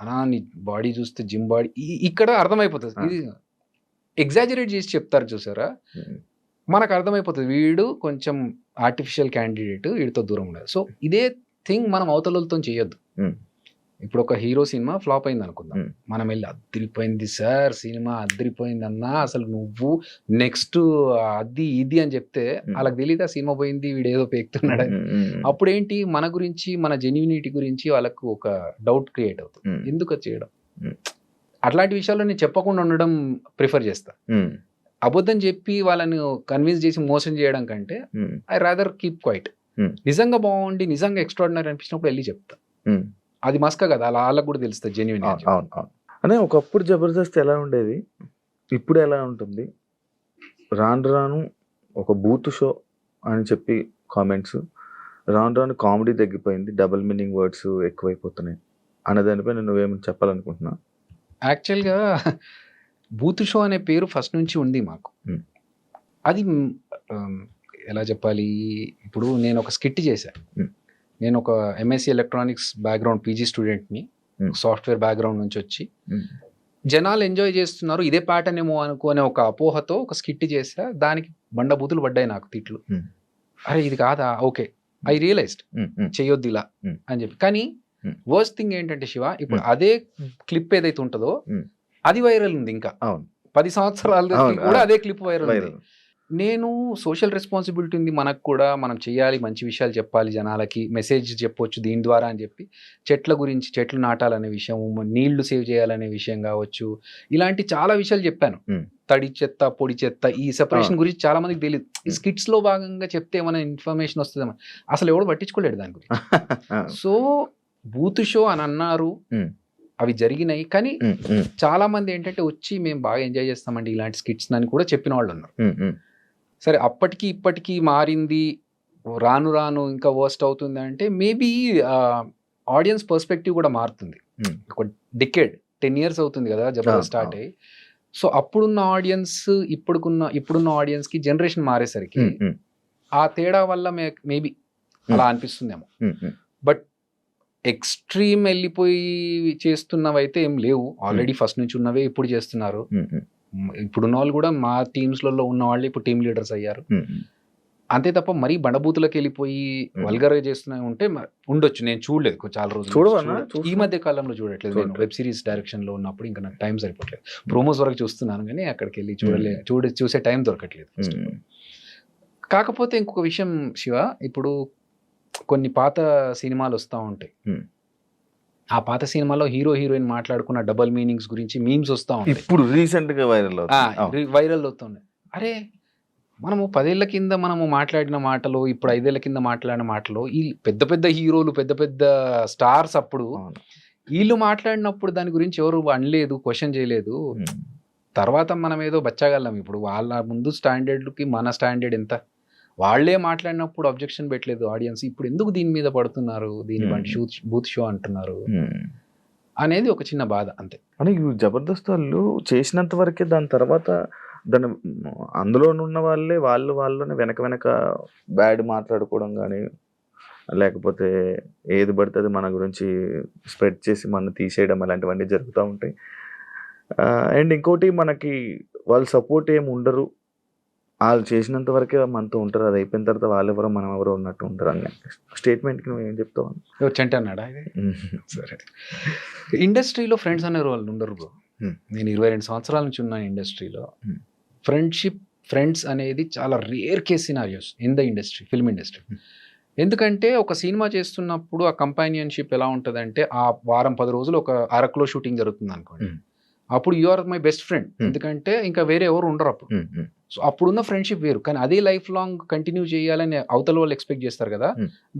అన్నా నీ బాడీ చూస్తే జిమ్ బాడీ ఇక్కడ అర్థమైపోతుంది. ఇది ఎగ్జాజరేట్ చేసి చెప్తారు చూసారా, మనకు అర్థమైపోతుంది వీడు కొంచెం ఆర్టిఫిషియల్ క్యాండిడేట్, వీడితో దూరం ఉండదు. సో ఇదే థింగ్ మనం అవతలతో చేయొద్దు. ఇప్పుడు ఒక హీరో సినిమా ఫ్లాప్ అయింది అనుకుందాం, మనం వెళ్ళి అద్దరిపోయింది సార్ సినిమా అద్దరిపోయింది అన్నా, అసలు నువ్వు నెక్స్ట్ అది ఇది అని చెప్తే వాళ్ళకి తెలియదు ఆ సినిమా పోయింది వీడు ఏదో పేకుతున్నాడు. అప్పుడు ఏంటి మన గురించి మన జెన్యూనిటీ గురించి వాళ్ళకు ఒక డౌట్ క్రియేట్ అవుతుంది. ఎందుకు చేయడం? అట్లాంటి విషయాల్లో నేను చెప్పకుండా ఉండడం ప్రిఫర్ చేస్తా. అబద్ధం చెప్పి వాళ్ళని కన్విన్స్ చేసి మోసం చేయడం కంటే ఐ రాదర్ కీప్ క్వైట్. నిజంగా బాగుండి నిజంగా ఎక్స్ట్రాడినరీ అనిపించినప్పుడు వెళ్ళి చెప్తా. అది మస్కా కదా, అలా వాళ్ళకు కూడా తెలుస్తుంది జెన్యూన్. అనే ఒకప్పుడు జబర్దస్త్ ఎలా ఉండేది, ఇప్పుడు ఎలా ఉంటుంది? రాను రాను ఒక బూత్ షో అని చెప్పి కామెంట్స్, రాను రాను కామెడీ తగ్గిపోయింది, డబుల్ మీనింగ్ వర్డ్స్ ఎక్కువైపోతున్నాయి అనే దానిపై నువ్వేమని చెప్పాలనుకుంటున్నా? యాక్చువల్గా బూత్ షో అనే పేరు ఫస్ట్ నుంచి ఉంది మాకు. అది ఎలా చెప్పాలి, ఇప్పుడు నేను ఒక స్కిట్ చేశాను. నేను ఒక ఎంఎస్సి ఎలక్ట్రానిక్స్ బ్యాక్గ్రౌండ్ పీజీ స్టూడెంట్ని, సాఫ్ట్వేర్ బ్యాక్గ్రౌండ్ నుంచి వచ్చి జనాలు ఎంజాయ్ చేస్తున్నారు ఇదే ప్యాటర్న్ ఏమో అనుకునే ఒక అపోహతో ఒక స్కిట్ చేసా. దానికి బండబూతులు పడ్డాయి నాకు, తిట్లు. అరే ఇది కాదా, ఓకే ఐ రియలైజ్డ్ చెయ్యొద్దు ఇలా అని చెప్పి. కానీ వర్స్ట్ థింగ్ ఏంటంటే శివ, ఇప్పుడు అదే క్లిప్ ఏదైతే ఉంటుందో అది వైరల్ ఉంది. ఇంకా 10 సంవత్సరాల కూడా అదే క్లిప్ వైరల్ ఉంది. నేను సోషల్ రెస్పాన్సిబిలిటీ ఉంది మనకు కూడా, మనం చేయాలి, మంచి విషయాలు చెప్పాలి, జనాలకి మెసేజ్ చెప్పొచ్చు దీని ద్వారా అని చెప్పి చెట్ల గురించి, చెట్లు నాటాలనే విషయం, నీళ్లు సేవ్ చేయాలనే విషయం కావచ్చు, ఇలాంటి చాలా విషయాలు చెప్పాను. తడి చెత్త పొడి చెత్త ఈ సెపరేషన్ గురించి చాలా మందికి తెలియదు. ఈ స్కిట్స్ లో భాగంగా చెప్తే ఏమైనా ఇన్ఫర్మేషన్ వస్తుందేమో, అసలు ఎవడు పట్టించుకోలేడు దాని గురించి. సో బూత్ షో అని అన్నారు, అవి జరిగినాయి. కానీ చాలా మంది ఏంటంటే వచ్చి మేము బాగా ఎంజాయ్ చేస్తామండి ఇలాంటి స్కిట్స్ అని కూడా చెప్పిన వాళ్ళు ఉన్నారు. సరే అప్పటికి ఇప్పటికీ మారింది, రాను రాను ఇంకా వర్స్ట్ అవుతుంది అంటే మేబీ ఆడియన్స్ పర్స్పెక్టివ్ కూడా మారుతుంది. ఒక డికేడ్ 10 years అవుతుంది కదా జబర్దస్త్ స్టార్ట్ అయ్యి. సో అప్పుడున్న ఆడియన్స్ ఇప్పుడున్న ఆడియన్స్ కి జనరేషన్ మారేసరికి ఆ తేడా వల్ల మేబీ అలా అనిపిస్తుందేమో. బట్ ఎక్స్ట్రీమ్ వెళ్ళిపోయి చేస్తున్నవైతే ఏం లేవు. ఆల్రెడీ ఫస్ట్ నుంచి ఉన్నవే ఇప్పుడు చేస్తున్నారు. ఇప్పుడున్న వాళ్ళు కూడా మా టీమ్స్లలో ఉన్న వాళ్ళు ఇప్పుడు టీమ్ లీడర్స్ అయ్యారు. అంతే తప్ప మరీ బండబూతులకు వెళ్ళిపోయి వల్గర్గా చేస్తున్నా ఉంటే ఉండొచ్చు. నేను చూడలేదు చాలా రోజులు, ఈ మధ్య కాలంలో చూడట్లేదు. నేను వెబ్ సిరీస్ డైరెక్షన్ లో ఉన్నప్పుడు ఇంకా నాకు టైం సరిపోవట్లేదు. ప్రోమోస్ వరకు చూస్తున్నాను కానీ అక్కడికి వెళ్ళి చూసే టైం దొరకట్లేదు. కాకపోతే ఇంకొక విషయం శివ, ఇప్పుడు కొన్ని పాత సినిమాలు వస్తూ ఉంటాయి, ఆ పాత సినిమాలో హీరో హీరోయిన్ మాట్లాడుకున్న డబుల్ మీనింగ్స్ గురించి మీమ్స్ వస్తూ ఉంటాయి, ఇప్పుడు రీసెంట్ గా వైరల్ వైరల్ అవుతున్నాయి. అరే మనము 10 ఏళ్ల కింద మనము మాట్లాడిన మాటలు, ఇప్పుడు 5 ఏళ్ల కింద మాట్లాడిన మాటలు, ఈ పెద్ద పెద్ద హీరోలు, పెద్ద పెద్ద స్టార్స్ అప్పుడు వీళ్ళు మాట్లాడినప్పుడు దాని గురించి ఎవరు అనలేదు, క్వశ్చన్ చేయలేదు. తర్వాత మనం ఏదో బచ్చగలం. ఇప్పుడు వాళ్ళ ముందు స్టాండర్డ్కి మన స్టాండర్డ్ ఎంత, వాళ్ళే మాట్లాడినప్పుడు అబ్జెక్షన్ పెట్టలేదు ఆడియన్స్, ఇప్పుడు ఎందుకు దీని మీద పడుతున్నారు, దీని వంటి బూత్ షో అంటున్నారు అనేది ఒక చిన్న బాధ అంతే. అని జబర్దస్త్ వాళ్ళు చేసినంత వరకే, దాని తర్వాత దాని అందులోనున్న వాళ్ళలోనే వెనక బ్యాడ్ మాట్లాడుకోవడం కానీ, లేకపోతే ఏది పడుతుంది మన గురించి స్ప్రెడ్ చేసి మన తీసేయడం, అలాంటివన్నీ జరుగుతూ ఉంటాయి. అండ్ ఇంకోటి, మనకి వాళ్ళు సపోర్ట్ ఏమి ఉండరు, వాళ్ళు చేసినంత వరకే మనతో ఉంటారు, అది అయిపోయిన తర్వాత వాళ్ళెవరో మనం ఎవరో ఉన్నట్టు ఉంటారు అన్న స్టేట్మెంట్కి నువ్వు ఏం చెప్తావు? చెంట అన్నాడా? సరే, ఇండస్ట్రీలో ఫ్రెండ్స్ అనే వాళ్ళు ఉండరు బ్రో. నేను 22 సంవత్సరాల నుంచి ఉన్నాను ఇండస్ట్రీలో. ఫ్రెండ్స్ అనేది చాలా rare case scenarios in the industry, film industry. ఎందుకంటే ఒక సినిమా చేస్తున్నప్పుడు ఆ కంపానియన్షిప్ ఎలా ఉంటుందంటే, ఆ వారం 10 రోజులు ఒక అరకులో షూటింగ్ జరుగుతుంది అనుకోండి, అప్పుడు you are my best friend, ఎందుకంటే ఇంకా వేరే ఎవరు ఉండరు అప్పుడు. సో అప్పుడున్న ఫ్రెండ్షిప్ వేరు. కానీ అదే లైఫ్ లాంగ్ కంటిన్యూ చేయాలని అవతల వాళ్ళు ఎక్స్పెక్ట్ చేస్తారు కదా,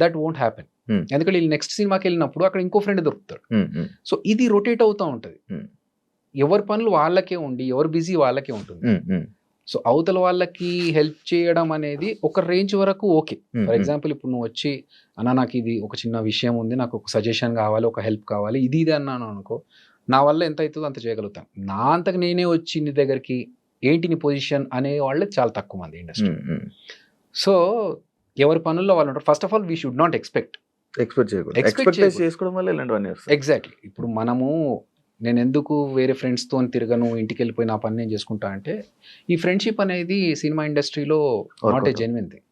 దట్ వోంట్ హ్యాపెన్. ఎందుకంటే వీళ్ళు నెక్స్ట్ సినిమాకి వెళ్ళినప్పుడు అక్కడ ఇంకో ఫ్రెండ్ దొరుకుతాడు. సో ఇది రొటేట్ అవుతూ ఉంటుంది. ఎవరి పనులు వాళ్ళకే ఉండి, ఎవరు బిజీ వాళ్ళకే ఉంటుంది. సో అవతల వాళ్ళకి హెల్ప్ చేయడం అనేది ఒక రేంజ్ వరకు ఓకే. ఫర్ ఎగ్జాంపుల్ ఇప్పుడు నువ్వు వచ్చి, అన్న నాకు ఇది ఒక చిన్న విషయం ఉంది, నాకు ఒక సజెషన్ కావాలి, ఒక హెల్ప్ కావాలి, ఇది అన్నాను అనుకో, నా వల్ల ఎంత అవుతుందో అంత చేయగలుగుతాను. నా అంతకు నేనే వచ్చి నీ దగ్గరికి ఏంటి నీ పొజిషన్ అనే వాళ్ళే చాలా తక్కువ మంది ఇండస్ట్రీ. సో ఎవరి పనుల్లో వాళ్ళు ఉంటారు. First of all we should not expect చేసుకోవడం వల్ల ఇలాంటివన్నీ. ఎగ్జాక్ట్లీ. ఇప్పుడు మనము, నేను ఎందుకు వేరే ఫ్రెండ్స్తో తిరగను, ఇంటికి వెళ్ళిపోయి నా పని నేను చేసుకుంటా అంటే, ఈ ఫ్రెండ్షిప్ అనేది సినిమా ఇండస్ట్రీలో not a genuine thing.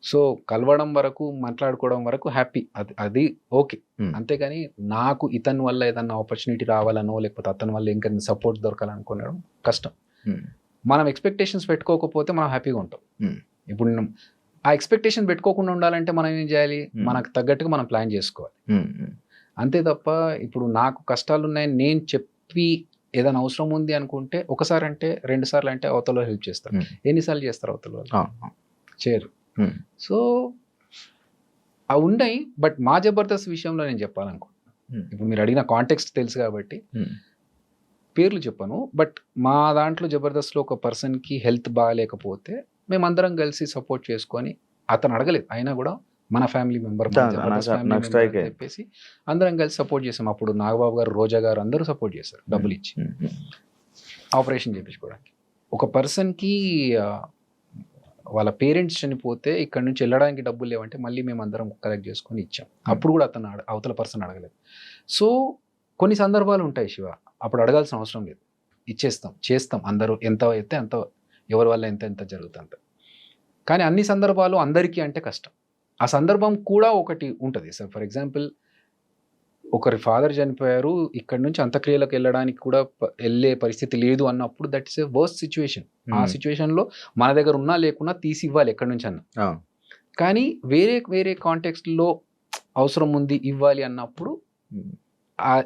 So కలవడం వరకు, మాట్లాడుకోవడం వరకు హ్యాపీ, అది ఓకే. అంతేగాని నాకు ఇతని వల్ల ఏదన్నా ఆపర్చునిటీ రావాలనో, లేకపోతే అతని వల్ల ఇంకా సపోర్ట్ దొరకాలనుకోవడం కష్టం. మనం ఎక్స్పెక్టేషన్స్ పెట్టుకోకపోతే మనం హ్యాపీగా ఉంటాం. ఇప్పుడు ఆ ఎక్స్పెక్టేషన్ పెట్టుకోకుండా ఉండాలంటే మనం ఏం చేయాలి, మనకు తగ్గట్టుగా మనం ప్లాన్ చేసుకోవాలి అంతే తప్ప. ఇప్పుడు నాకు కష్టాలు ఉన్నాయని నేను చెప్పి ఏదైనా అవసరం ఉంది అనుకుంటే, ఒకసారి అంటే 2 సార్లు అంటే అవతల హెల్ప్ చేస్తారు. ఎన్నిసార్లు చేస్తారు అవతల వాళ్ళు? చేయరు. సో అవి ఉన్నాయి. బట్ మా జబర్దస్త్ విషయంలో నేను చెప్పాలనుకుంటున్నాను. ఇప్పుడు మీరు అడిగిన కాంటెక్స్ట్ తెలుసు కాబట్టి పేర్లు చెప్పను. బట్ మా దాంట్లో జబర్దస్త్లో ఒక పర్సన్కి హెల్త్ బాగాలేకపోతే మేమందరం కలిసి సపోర్ట్ చేసుకొని, అతను అడగలేదు అయినా కూడా మన ఫ్యామిలీ మెంబర్ చెప్పేసి అందరం కలిసి సపోర్ట్ చేసాం. అప్పుడు నాగబాబు గారు, రోజా గారు అందరూ సపోర్ట్ చేశారు, డబ్బులు ఇచ్చి ఆపరేషన్ చేయించుకోవడానికి. ఒక పర్సన్కి వాళ్ళ పేరెంట్స్ చనిపోతే ఇక్కడ నుంచి వెళ్ళడానికి డబ్బులు లేవంటే మళ్ళీ మేము అందరం కలెక్ట్ చేసుకొని ఇచ్చాం. అప్పుడు కూడా అతను అవతల పర్సన్ అడగలేదు. సో కొన్ని సందర్భాలు ఉంటాయి శివ, అప్పుడు అడగాల్సిన అవసరం లేదు, ఇచ్చేస్తాం, చేస్తాం. అందరూ ఎంత అయితే అంత, ఎవరి వల్ల ఎంత జరుగుతుంది. కానీ అన్ని సందర్భాలు అందరికీ అంటే కష్టం. ఆ సందర్భం కూడా ఒకటి ఉంటుంది సార్. ఫర్ ఎగ్జాంపుల్, ఒకరి ఫాదర్ చనిపోయారు, ఇక్కడ నుంచి అంత్యక్రియలకు వెళ్ళడానికి కూడా వెళ్ళే పరిస్థితి లేదు అన్నప్పుడు, that is a worst situation. ఆ సిచ్యువేషన్లో మన దగ్గర ఉన్నా లేకున్నా తీసి ఇవ్వాలి ఎక్కడి నుంచి అన్న. కానీ వేరే కాంటెక్స్ట్లో అవసరం ఉంది, ఇవ్వాలి అన్నప్పుడు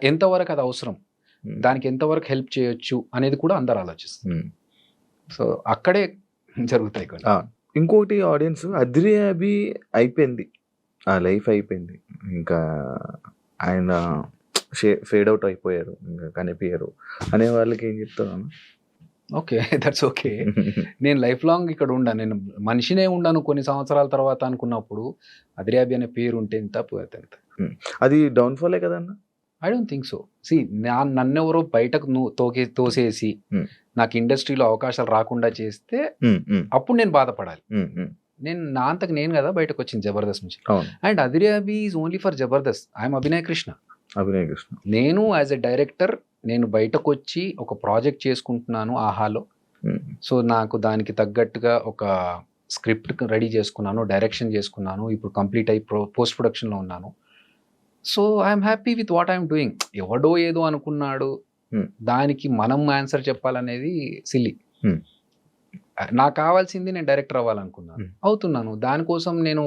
ఎంతవరకు అది అవసరం, దానికి ఎంతవరకు హెల్ప్ చేయొచ్చు అనేది కూడా అందరు ఆలోచిస్తారు. సో అక్కడే జరుగుతాయి కొన్ని. ఇంకోటి, ఆడియన్స్ అద్రి అభి అయిపోయింది, ఆ లైఫ్ అయిపోయింది, ఇంకా ఆయన ఫేడ్ అవుట్ అయిపోయారు, ఇంకా కనిపించారు అనే వాళ్ళకి ఏం చెప్తాను? Okay, that's okay. నేను లైఫ్ లాంగ్ ఇక్కడ ఉండాను, నేను మనిషినే ఉండాను కొన్ని సంవత్సరాల తర్వాత అనుకున్నప్పుడు అద్రి అభి అనే పేరు ఉంటే ఎంత, పోతే ఎంత. అది డౌన్ఫాలే కదన్న? I don't think so. See, నన్నెవరో బయటకు తోసేసి నాకు ఇండస్ట్రీలో అవకాశాలు రాకుండా చేస్తే అప్పుడు నేను బాధపడాలి. నేను నా అంతకు నేను కదా బయటకు వచ్చింది జబర్దస్త్ నుంచి. And Adire Abhi is only for Jabardasth. I'm Abhinay Krishna. నేను యాజ్ ఎ డైరెక్టర్ నేను బయటకు వచ్చి ఒక ప్రాజెక్ట్ చేసుకుంటున్నాను ఆహాలో. సో నాకు దానికి తగ్గట్టుగా ఒక స్క్రిప్ట్ రెడీ చేసుకున్నాను, డైరెక్షన్ చేసుకున్నాను, ఇప్పుడు కంప్లీట్ అయి పోస్ట్ ప్రొడక్షన్లో ఉన్నాను. So I'm happy with what I'm doing. ఎవడో ఏదో అనుకున్నాడు, దానికి మనం ఆన్సర్ చెప్పాలనేది సిల్లీ. నాకు కావాల్సింది నేను డైరెక్టర్ అవ్వాలనుకున్నాను, అవుతున్నాను. దానికోసం నేను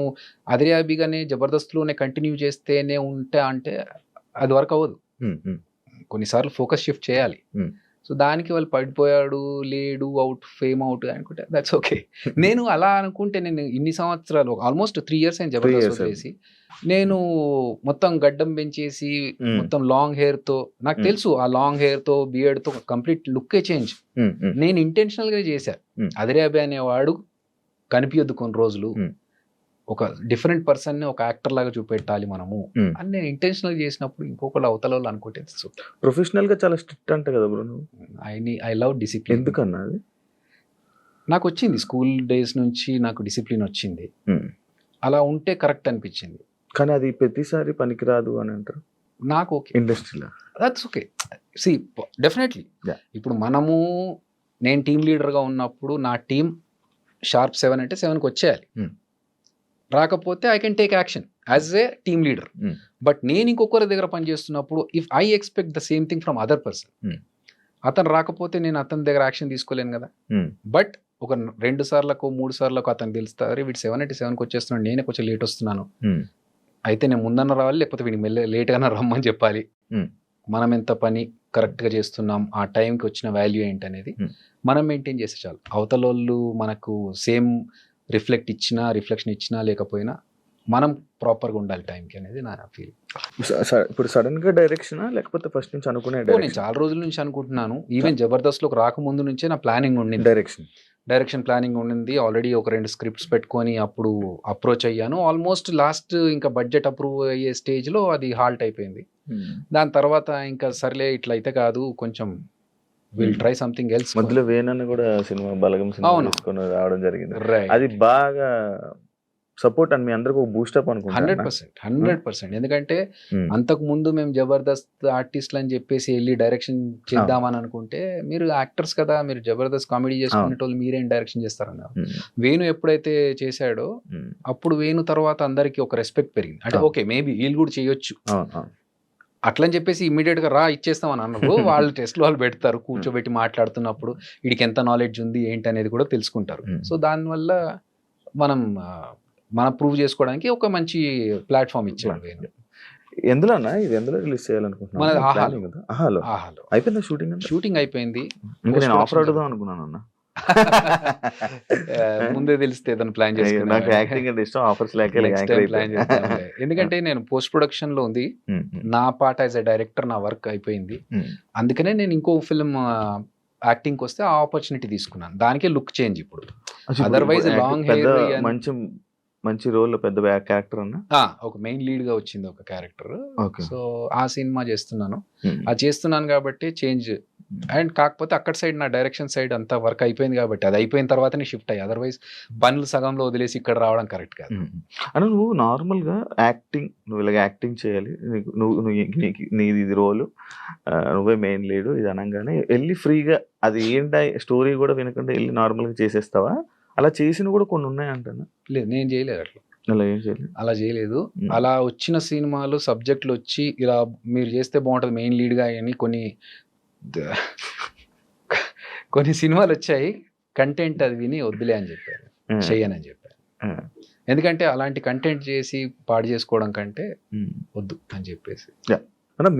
అద్రి అభిగానే జబర్దస్త్లోనే కంటిన్యూ చేస్తేనే ఉంటా అంటే అది వర్క్ అవ్వదు. కొన్నిసార్లు ఫోకస్ షిఫ్ట్ చేయాలి. సో దానికి వాళ్ళు పడిపోయాడు, లేడు, అవుట్, ఫేమ్ అవుట్ అనుకుంటే దట్స్ ఓకే. నేను అలా అనుకుంటే నేను ఇన్ని సంవత్సరాలు ఆల్మోస్ట్ 3 years అయిన జబర్దస్త్ వదిలేసి నేను మొత్తం గడ్డం పెంచేసి మొత్తం లాంగ్ హెయిర్ తో, నాకు తెలుసు ఆ లాంగ్ హెయిర్ తో బియర్డ్ తో కంప్లీట్ లుక్కే చేంజ్. నేను ఇంటెన్షనల్ గా చేశా. అదిరే అభి అనేవాడు కనిపించద్దు కొన్ని రోజులు, ఒక డిఫరెంట్ పర్సన్ ని ఒక యాక్టర్ లాగా చూపెట్టాలి మనము అని నేను ఇంటెన్షనల్ చేసినప్పుడు ఇంకొకళ్ళు అవతల వాళ్ళు అనుకుంటే ప్రొఫెషనల్ గా చాలా స్ట్రిక్ట్ అంట కదా బ్రో నువ్వు. I love discipline. ఎందుకన్నా అది? నాకు వచ్చింది స్కూల్ డేస్ నుంచి, నాకు డిసిప్లిన్ వచ్చింది. అలా ఉంటే కరెక్ట్ అనిపించింది. కానీ అది ప్రతిసారి పనికిరాదు అని అంటారు నాకు. ఓకే, ఇండస్ట్రీలో దట్స్ ఓకే. సి డెఫినెట్లీ ఇప్పుడు నేను టీమ్ లీడర్గా ఉన్నప్పుడు నా టీం షార్ప్ 7 అంటే 7కి వచ్చేయాలి. రాకపోతే I can take action as a team leader. But నేను ఇంకొకరి దగ్గర పనిచేస్తున్నప్పుడు if I expect the same thing from other person, అతను రాకపోతే నేను అతని దగ్గర యాక్షన్ తీసుకోలేను కదా. బట్ ఒక 2 సార్లకు 3 సార్లకు అతను తెలుస్తారు వీడు 7 అంటే 7కి వచ్చేస్తున్నాడు, నేనే కొంచెం లేట్ వస్తున్నాను, అయితే నేను ముందన్న రావాలి, లేకపోతే వీడికి లేట్గానే రమ్మని చెప్పాలి. మనం ఎంత పని కరెక్ట్గా చేస్తున్నాం, ఆ టైంకి వచ్చిన వాల్యూ ఏంటనేది మనం మెయింటైన్ చేస్తే చాలు. అవతల వాళ్ళు మనకు సేమ్ రిఫ్లెక్షన్ ఇచ్చినా లేకపోయినా మనం ప్రాపర్గా ఉండాలి టైంకి అనేది నా ఫీల్. ఇప్పుడు సడన్ గా డైరెక్షన్ లేకపోతే ఫస్ట్ నుంచి అనుకునే? నేను చాలా రోజుల నుంచి అనుకుంటున్నాను. ఈవెన్ జబర్దస్త్లోకి రాకముందు నుంచే నా ప్లానింగ్ ఉండింది, డైరెక్షన్ ప్లానింగ్ ఉండింది. ఆల్రెడీ ఒక 2 స్క్రిప్ట్స్ పెట్టుకొని అప్పుడు అప్రోచ్ అయ్యాను. ఆల్మోస్ట్ లాస్ట్ ఇంకా బడ్జెట్ అప్రూవ్ అయ్యే స్టేజ్లో అది హాల్ట్ అయిపోయింది. దాని తర్వాత ఇంకా సర్లే ఇట్లా అయితే కాదు, కొంచెం విల్ ట్రై సంథింగ్ ఎల్స్. మధ్యలో వేణన్న కూడా సినిమా బలగం సినిమా తీసుకొని రావడం జరిగింది. అది బాగా సపోర్ట్ అని మీ అందరికి ఒక బూస్టప్ అనుకుంటా. 100%. ఎందుకంటే అంతకు ముందు మేము జబర్దస్త్ ఆర్టిస్ట్లు అని చెప్పేసి వెళ్ళి డైరెక్షన్ చేద్దామని అనుకుంటే, మీరు యాక్టర్స్ కదా, మీరు జబర్దస్త్ కామెడీ చేసుకునేటోళ్ళు మీరేం డైరెక్షన్ చేస్తారన్నారు. వేణు ఎప్పుడైతే చేశాడో అప్పుడు వేణు తర్వాత అందరికి ఒక రెస్పెక్ట్ పెరిగింది. అంటే ఓకే మేబీ వీళ్ళు కూడా చేయొచ్చు అట్లని చెప్పేసి ఇమ్మీడియట్ గా ఇచ్చేస్తాం అని అన్నారు. వాళ్ళు టెస్ట్లు వాళ్ళు పెడతారు, కూర్చోబెట్టి మాట్లాడుతున్నప్పుడు వీడికి ఎంత నాలెడ్జ్ ఉంది ఏంటి అనేది కూడా తెలుసుకుంటారు. సో దానివల్ల మనం ప్రూవ్ చేసుకోవడానికి ఒక మంచి ప్లాట్ఫామ్ ఇచ్చాడు. ఎందులోనా ఇది ఎందులో రిలీజ్ చేయాలనుకుంటున్నాను? అయిపోయింది షూటింగ్ అయిపోయింది. ఆఫర్ అడుగుదాం అనుకున్నాను అన్న, ముందే తెలిస్తే ఏదైనా ప్లాన్ చేసుకున్నాను. ఎందుకంటే నేను పోస్ట్ ప్రొడక్షన్ లో ఉంది, నా పార్ట్ యాజ్ ఎ డైరెక్టర్ నా వర్క్ అయిపోయింది. అందుకనే నేను ఇంకో ఫిల్మ్ యాక్టింగ్ వస్తే ఆ ఆపర్చునిటీ తీసుకున్నాను. దానికే లుక్ చేంజ్ ఇప్పుడు. అదర్వైజ్ లాంగ్ హెయిర్ మంచి రోల్, పెద్ద క్యారెక్టర్ అన్న ఒక మెయిన్ లీడ్ గా వచ్చింది ఒక క్యారెక్టర్. సో ఆ సినిమా చేస్తున్నాను. అది చేస్తున్నాను కాబట్టి చేంజ్. అండ్ కాకపోతే అక్కడ సైడ్ నా డైరెక్షన్ సైడ్ అంతా వర్క్ అయిపోయింది కాబట్టి అది అయిపోయిన తర్వాతనే షిఫ్ట్ అయ్యి, అదర్వైజ్ పనులు సగంలో వదిలేసి ఇక్కడ రావడం కరెక్ట్ కాదు. అంటే నువ్వు నార్మల్ గా నువ్వు ఇలాగ యాక్టింగ్ చేయాలి, నీది ఇది రోలు, నువ్వే మెయిన్ లీడు ఇది అనగానే వెళ్ళి ఫ్రీగా అది ఏంటి స్టోరీ కూడా వినకుండా వెళ్ళి నార్మల్ గా చేసేస్తావా? అలా చేసిన కూడా కొన్ని ఉన్నాయంటాను. లేదు, నేను చేయలేదు అట్లా. అలా చేయలేదు. అలా వచ్చిన సినిమాలు సబ్జెక్టులు వచ్చి ఇలా మీరు చేస్తే బాగుంటుంది మెయిన్ లీడ్గా అని కొన్ని సినిమాలు వచ్చాయి. కంటెంట్ అది విని వద్దులే అని చెప్పారు, చెయ్యనని చెప్పారు. ఎందుకంటే అలాంటి కంటెంట్ చేసి పాడు చేసుకోవడం కంటే వద్దు అని చెప్పేసి.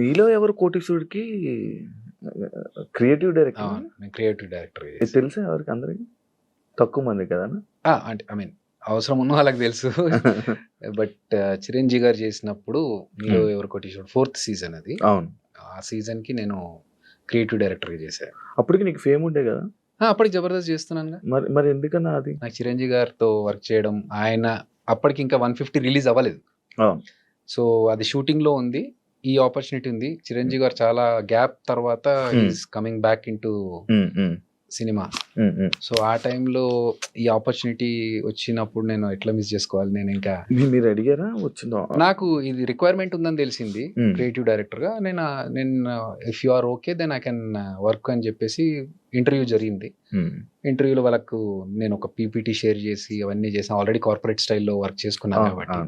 మీలో ఎవరు కోటీశ్వరుడికి క్రియేటివ్ డైరెక్టర్? నేను క్రియేటివ్ డైరెక్టర్ తెలుసా ఎవరికి? అందరికి తక్కువ మంది కదా. అంటే ఐ మీన్ అవసరం ఉన్న వాళ్ళకి తెలుసు. బట్ చిరంజీవి గారు చేసినప్పుడు మీలో ఎవరు కోటీశ్వరుడు 4th సీజన్ అది. అవును, ఆ సీజన్ కి నేను క్రియేటివ్ డైరెక్టర్ గా చేశాను. అప్పటికి నీకు ఫేమ్ ఉండే కదా? అప్పటికి జబర్దస్త్ చేస్తున్నాను. మరి ఎందుకన్నా అది నాకు చిరంజీవి గారితో వర్క్ చేయడం, ఆయన అప్పటికి ఇంకా 150 రిలీజ్ అవ్వలేదు. సో అది షూటింగ్ లో ఉంది, ఈ ఆపర్చునిటీ ఉంది. చిరంజీవి గారు చాలా గ్యాప్ తర్వాత is coming back into cinema. So ఆ టైంలో ఈ ఆపర్చునిటీ వచ్చినప్పుడు నేను ఎట్లా మిస్ చేసుకోవాలి? నేను ఇంకా మీరు అడిగారా? వచ్చిందో నాకు ఇది రిక్వైర్మెంట్ ఉందని తెలిసింది క్రియేటివ్ డైరెక్టర్ గా. నేను if you are okay then I can work అని చెప్పేసి ఇంటర్వ్యూ జరిగింది. ఇంటర్వ్యూలో వాళ్ళకు నేను ఒక పీపీటీ షేర్ చేసి అవన్నీ చేసి ఆల్రెడీ కార్పొరేట్ స్టైల్లో వర్క్ చేసుకున్నాను కాబట్టి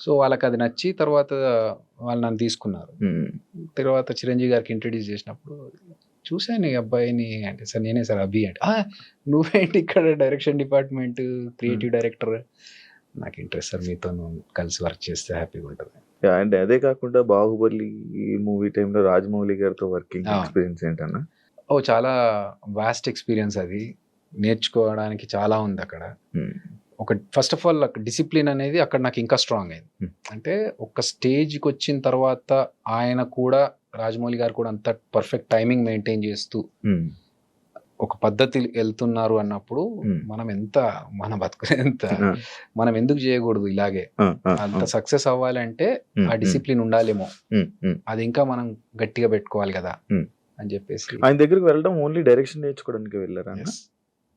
సో వాళ్ళకి అది నచ్చి తర్వాత వాళ్ళు నన్ను తీసుకున్నారు. తర్వాత చిరంజీవి గారికి ఇంట్రడ్యూస్ చేసినప్పుడు చూశాను ఈ అబ్బాయిని అంటే, సార్ నేనే సార్ అభి అంటే, నువ్వేంటి ఇక్కడ డైరెక్షన్ డిపార్ట్మెంట్ క్రియేటివ్ డైరెక్టర్? నాకు ఇంట్రెస్ట్ సార్, మీతో కలిసి వర్క్ చేస్తే హ్యాపీగా ఉంటుంది. అండ్ అదే కాకుండా బాహుబలి మూవీ టైంలో రాజమౌళి గారితో వర్కింగ్ ఆ. ఎక్స్పీరియన్స్ ఏంటన్నా? చాలా వాస్ట్ ఎక్స్పీరియన్స్ అది. నేర్చుకోవడానికి చాలా ఉంది అక్కడ. ఒక ఫస్ట్ ఆఫ్ ఆల్ డిసిప్లిన్ అనేది అక్కడ నాకు ఇంకా స్ట్రాంగ్ అయింది. Hmm. అంటే ఒక స్టేజ్కి వచ్చిన తర్వాత ఆయన కూడా, రాజమౌళి గారు కూడా అంత పర్ఫెక్ట్ టైమింగ్ మెయింటైన్ చేస్తూ ఒక పద్ధతి వెళ్తున్నారు అన్నప్పుడు మనం మన బతుకు ఎంత, మనం ఎందుకు చేయకూడదు ఇలాగే? అంత సక్సెస్ అవ్వాలంటే ఆ డిసిప్లిన్ ఉండాలేమో, అది ఇంకా మనం గట్టిగా పెట్టుకోవాలి కదా అని చెప్పేసి. ఆయన దగ్గరికి వెళ్ళడం ఓన్లీ డైరెక్షన్ నేర్చుకోవడానికి వెళ్ళారా? Yes.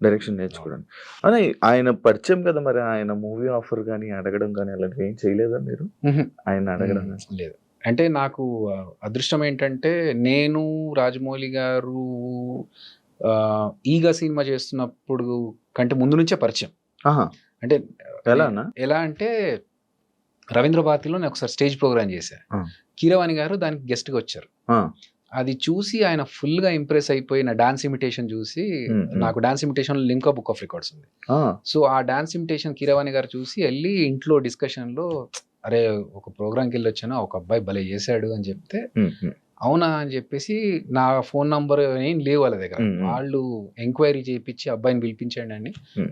డైరెక్షన్ నేర్చుకోవడానికి. అదే ఆయన పరిచయం కదా, మరి ఆయన మూవీ ఆఫర్ కానీ అడగడం కానీ అలాంటివి ఏం చేయలేదా మీరు? ఆయన అడగడం గానీ? లేదు. అంటే నాకు అదృష్టం ఏంటంటే, నేను రాజమౌళి గారు ఈగ సినిమా చేస్తున్నప్పుడు కంటే ముందు నుంచే పరిచయం. ఆహా. అంటే ఎలానా? ఎలా అంటే, రవీంద్ర భారతిలో నేను ఒకసారి స్టేజ్ ప్రోగ్రామ్ చేశాను. ఆ. కీరవాణి గారు దానికి గెస్ట్గా వచ్చారు. ఆ. అది చూసి ఆయన ఫుల్గా ఇంప్రెస్ అయిపోయి నా డాన్స్ ఇమిటేషన్ చూసి, నాకు dance imitation Limca book of records ఉంది. సో ఆ డాన్స్ ఇమిటేషన్ కీరవాణి గారు చూసి వెళ్ళి ఇంట్లో డిస్కషన్లో, అరే ఒక ప్రోగ్రామ్కి వెళ్ళి వచ్చాను, ఒక అబ్బాయి భలే చేశాడు అని చెప్తే, అవునా అని చెప్పేసి నా ఫోన్ నంబర్ ఏం లేవు వాళ్ళ దగ్గర. వాళ్ళు ఎంక్వైరీ చేయించి అబ్బాయిని పిలిపించండి అని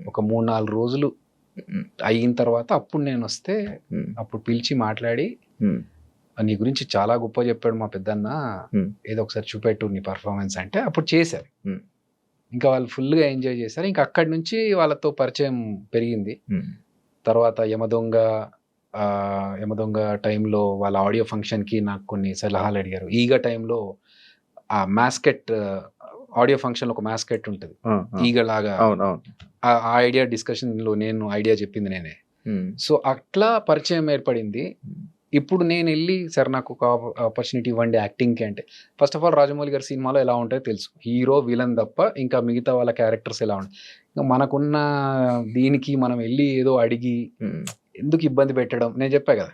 ఒక 3-4 రోజులు అయిన తర్వాత అప్పుడు నేను వస్తే, అప్పుడు పిలిచి మాట్లాడి, నీ గురించి చాలా గొప్ప చెప్పాడు మా పెద్దన్న, ఏదో ఒకసారి చూపెట్టు నీ పర్ఫార్మెన్స్ అంటే అప్పుడు చేశారు. ఇంకా వాళ్ళు ఫుల్గా ఎంజాయ్ చేశారు. ఇంకా అక్కడి నుంచి వాళ్ళతో పరిచయం పెరిగింది. తర్వాత యమదొంగ టైంలో వాళ్ళ ఆడియో ఫంక్షన్కి నాకు కొన్ని సలహాలు అడిగారు. ఈగ టైంలో ఆ మాస్కెట్ ఆడియో ఫంక్షన్లో ఒక మాస్కెట్ ఉంటుంది ఈగలాగా, ఆ ఐడియా డిస్కషన్లో నేను ఐడియా చెప్పింది నేనే. సో అట్లా పరిచయం ఏర్పడింది. ఇప్పుడు నేను వెళ్ళి సార్ నాకు ఒక ఆపర్చునిటీ ఇవ్వండి యాక్టింగ్కి అంటే, ఫస్ట్ ఆఫ్ ఆల్ రాజమౌళి గారి సినిమాలో ఎలా ఉంటాయో తెలుసు, హీరో విలన్ తప్ప ఇంకా మిగతా వాళ్ళ క్యారెక్టర్స్ ఎలా ఉంటాయి. ఇంకా మనకున్న దీనికి మనం వెళ్ళి ఏదో అడిగి ఎందుకు ఇబ్బంది పెట్టడం, నేను చెప్పా కదా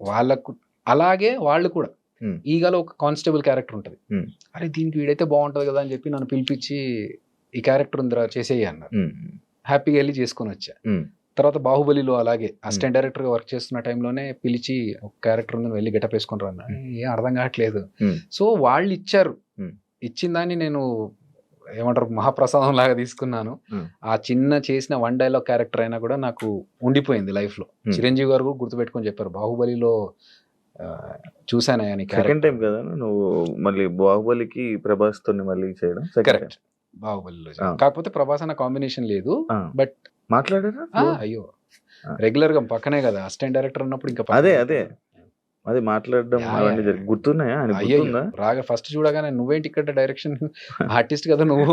వాళ్ళకు. అలాగే వాళ్ళు కూడా ఈగలో ఒక కానిస్టేబుల్ క్యారెక్టర్ ఉంటుంది, అరే దీనికి వీడైతే బాగుంటుంది కదా అని చెప్పి నన్ను పిలిపించి ఈ క్యారెక్టర్ ఉందిరా చేసేయి అన్నారు. హ్యాపీగా వెళ్ళి చేసుకొని వచ్చా. తర్వాత బాహుబలిలో అలాగే అసిస్టెంట్ డైరెక్టర్గా వర్క్ చేస్తున్న టైంలోనే పిలిచి ఒక క్యారెక్టర్ ఉందని వెళ్ళి గెటప్ వేసుకొని రన్నా, ఏం అర్థం కావట్లేదు. సో వాళ్ళు ఇచ్చారు, ఇచ్చిన దాన్ని నేను ఏమంటారు మహాప్రసాదం లాగా తీసుకున్నాను. ఆ చిన్న చేసిన 1 డైలాగ్ క్యారెక్టర్ అయినా కూడా నాకు ఉండిపోయింది లైఫ్లో. చిరంజీవి గారు కూడా గుర్తుపెట్టుకొని చెప్పారు, బాహుబలిలో చూసాను ఆయన సెకండ్ టైం కదా నువ్వు మళ్ళీ బాహుబలికి ప్రభాస్ తో మళ్ళీ చేయడం? కరెక్ట్, బాహుబలిలో. కాకపోతే ప్రభాస్ అన్న కాంబినేషన్ లేదు, బట్ మాట్లాడారా? అయ్యో రెగ్యులర్ గా పక్కనే కదా అసిస్టెంట్ డైరెక్టర్ ఉన్నప్పుడు ఇంకా అదే మాట్లాడడం అవన్నీ గుర్తున్నాయా? రాగా ఫస్ట్ చూడగానే నువ్వేంటి ఇక్కడ డైరెక్షన్ ఆర్టిస్ట్ కదా నువ్వు,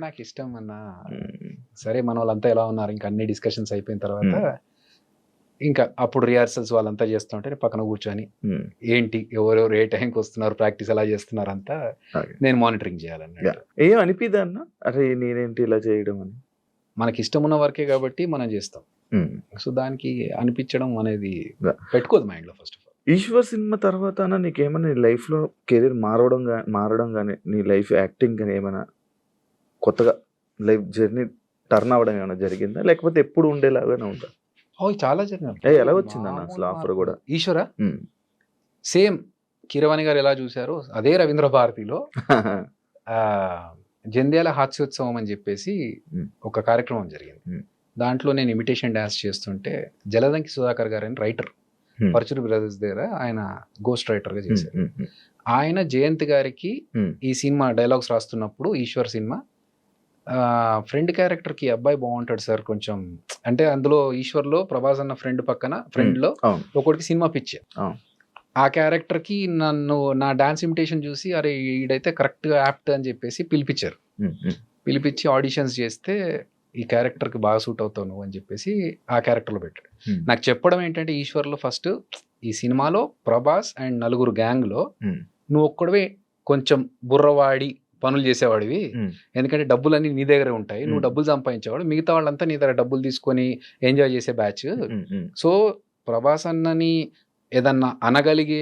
నాకు ఇష్టం అన్నా. సరే మన వాళ్ళంతా ఎలా ఉన్నారు, ఇంకా అన్ని డిస్కషన్స్ అయిపోయిన తర్వాత ఇంకా అప్పుడు రిహార్సల్స్ వాళ్ళంతా చేస్తుంటే పక్కన కూర్చొని ఏంటి ఎవరెవరు ఏ టైంకి వస్తున్నారు, ప్రాక్టీస్ ఎలా చేస్తున్నారు అంతా నేను మానిటరింగ్ చేయాలన్నా. ఏం అనిపిదా అన్న, అరే నేనేంటి ఇలా చేయడం అని? మనకి ఇష్టం ఉన్న వర్కే కాబట్టి మనం చేస్తాం. సో దానికి అనిపించడం అనేది పెట్టుకోదు మైండ్లో. First of all Eeswar cinema తర్వాత నీకేమైనా నీ లైఫ్లో కెరీర్ మారడం కానీ నీ లైఫ్ యాక్టింగ్ కానీ ఏమైనా కొత్తగా లైఫ్ జర్నీ టర్న్ అవ్వడం ఏమైనా జరిగిందా, లేకపోతే ఎప్పుడు ఉండేలాగానే ఉందా? చాలా జరిగినాయి. ఎలా వచ్చిందన్న అసలు ఆఫర్ కూడా? ఈశ్వర సేమ్ కీరవాణి గారు ఎలా చూశారో అదే రవీంద్ర భారతిలో జంధ్యాల హాస్యోత్సవం అని చెప్పేసి ఒక కార్యక్రమం జరిగింది. దాంట్లో నేను ఇమిటేషన్ డాన్స్ చేస్తుంటే జలదంకి సుధాకర్ గారు అని రైటర్, పరచూరి బ్రదర్స్ దగ్గర ఆయన గోస్ట్ రైటర్ గా చేశారు. ఆయన జయంత్ గారికి ఈ సినిమా డైలాగ్స్ రాస్తున్నప్పుడు ఈశ్వర్ సినిమా ఫ్రెండ్ క్యారెక్టర్ కి అబ్బాయి బాగుంటాడు సార్ కొంచెం అంటే, అందులో ఈశ్వర్లో ప్రభాస్ అన్న ఫ్రెండ్ పక్కన ఫ్రెండ్ లో ఒకటికి సినిమా పిచ్చే, ఆ క్యారెక్టర్ కి నన్ను నా డాన్స్ ఇమిటేషన్ చూసి అరే ఈడైతే కరెక్ట్ గా యాప్ట్ అని చెప్పేసి పిలిపించారు. పిలిపించి ఆడిషన్స్ చేస్తే ఈ క్యారెక్టర్ కి బాగా సూట్ అవుతావు నువ్వు అని చెప్పేసి ఆ క్యారెక్టర్ లో పెట్టాడు. నాకు చెప్పడం ఏంటంటే ఈశ్వర్లో ఫస్ట్ ఈ సినిమాలో ప్రభాస్ అండ్ నలుగురు గ్యాంగ్ లో నువ్వు ఒక్కడవే కొంచెం బుర్రవాడి పనులు చేసేవాడివి, ఎందుకంటే డబ్బులన్నీ నీ దగ్గరే ఉంటాయి, నువ్వు డబ్బులు సంపాదించేవాడు, మిగతా వాళ్ళంతా నీ దగ్గర డబ్బులు తీసుకొని ఎంజాయ్ చేసే బ్యాచ్. సో ప్రభాస్ అన్నని ఏదన్నా అనగలిగే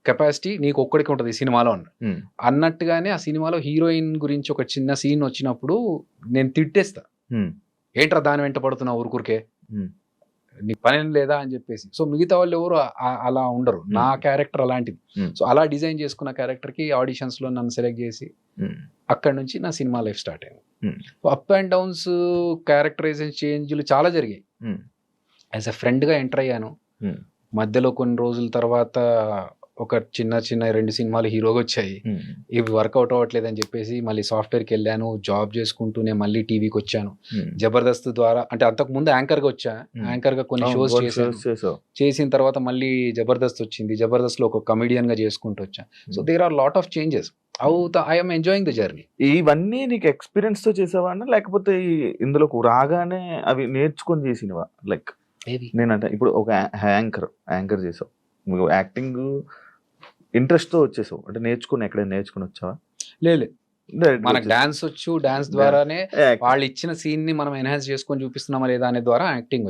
కెపాసిటీ నీకు ఒక్కడికి ఉంటుంది ఈ సినిమాలో అన్నట్టుగానే ఆ సినిమాలో హీరోయిన్ గురించి ఒక చిన్న సీన్ వచ్చినప్పుడు నేను తిట్టేస్తా, ఏంట్రా దాని వెంట పడుతున్నా ఊరుకురికే, నీ పని లేదా అని చెప్పేసి. సో మిగతా వాళ్ళు ఎవరు అలా ఉండరు. నా క్యారెక్టర్ అలాంటిది. సో అలా డిజైన్ చేసుకున్న క్యారెక్టర్కి ఆడిషన్స్లో నన్ను సెలెక్ట్ చేసి అక్కడ నుంచి నా సినిమా లైఫ్ స్టార్ట్ అయింది. అప్ అండ్ డౌన్స్, క్యారెక్టరైజేషన్ చేంజ్లు చాలా జరిగాయి. యాజ్ ఎ ఫ్రెండ్గా ఎంటర్ అయ్యాను. మధ్యలో కొన్ని రోజుల తర్వాత ఒక చిన్న 2 సినిమాలు హీరోగా వచ్చాయి. ఇవి వర్కౌట్ అవ్వట్లేదని చెప్పేసి మళ్ళీ సాఫ్ట్వేర్కి వెళ్ళాను. జాబ్ చేసుకుంటూనే మళ్ళీ టీవీకి వచ్చాను. జబర్దస్త్ ద్వారా, అంటే అంతకు ముందు యాంకర్గా వచ్చా. యాంకర్గా కొన్ని షోస్ చేసిన తర్వాత మళ్ళీ జబర్దస్త్ వచ్చింది. జబర్దస్త్లో ఒక కమెడియన్గా చేసుకుంటూ వచ్చా. So there are lot of changes. I'm enjoying the journey. ఇవన్నీ నీకు ఎక్స్పీరియన్స్ తో చేసావా అన్న, లేకపోతే ఇందులోకి రాగానే అవి నేర్చుకొని చేసినవా? లైక్ నేనంటే ఇప్పుడు ఒక యాంకర్ చేసావు, నువ్వు యాక్టింగ్ ఇంట్రెస్ట్ తో వచ్చేసావు అంటే ఎక్కడైనా నేర్చుకుని వచ్చావా? లేదు, మనకు డాన్స్ వచ్చు. డాన్స్ ద్వారానే వాళ్ళు ఇచ్చిన సీన్ ని మనం ఎన్హాన్స్ చేసుకొని చూపిస్తున్నామా లేదా అనే ద్వారా యాక్టింగ్.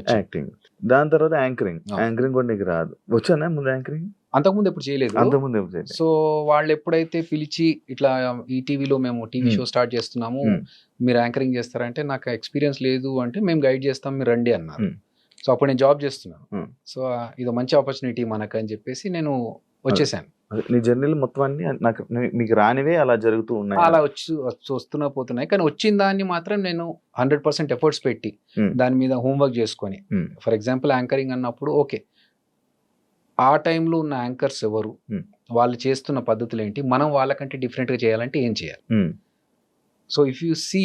దాని తర్వాత యాంకరింగ్ కూడా నీకు రాదు. వచ్చానా ముందు యాంకరింగ్? అంతకుముందు ఎప్పుడు చేయలేదు. సో వాళ్ళు ఎప్పుడైతే పిలిచి ఇట్లా ఈ టీవీలో మేము టీవీ షో స్టార్ట్ చేస్తున్నాము, మీరు యాంకరింగ్ చేస్తారంటే నాకు ఎక్స్పీరియన్స్ లేదు అంటే మేము గైడ్ చేస్తాం, మీరు రండి అన్నారు. సో అప్పుడు నేను జాబ్ చేస్తున్నాను. సో ఇది మంచి ఆపర్చునిటీ మనకు అని చెప్పేసి నేను వచ్చేసాను. నీ జర్నీలు మొత్తం అన్ని నాకు మీకు రానివే అలా జరుగుతూ ఉన్నాయి, అలా వస్తున్నా పోతున్నాయి. కానీ వచ్చిన దాన్ని మాత్రం నేను 100% ఎఫర్ట్స్ పెట్టి దాని మీద హోంవర్క్ చేసుకొని, ఫర్ ఎగ్జాంపుల్ యాంకరింగ్ అన్నప్పుడు ఓకే ఆ టైంలో ఉన్న యాంకర్స్ ఎవరు, వాళ్ళు చేస్తున్న పద్ధతులు ఏంటి, మనం వాళ్ళకంటే డిఫరెంట్గా చేయాలంటే ఏం చేయాలి. సో ఇఫ్ యూ సీ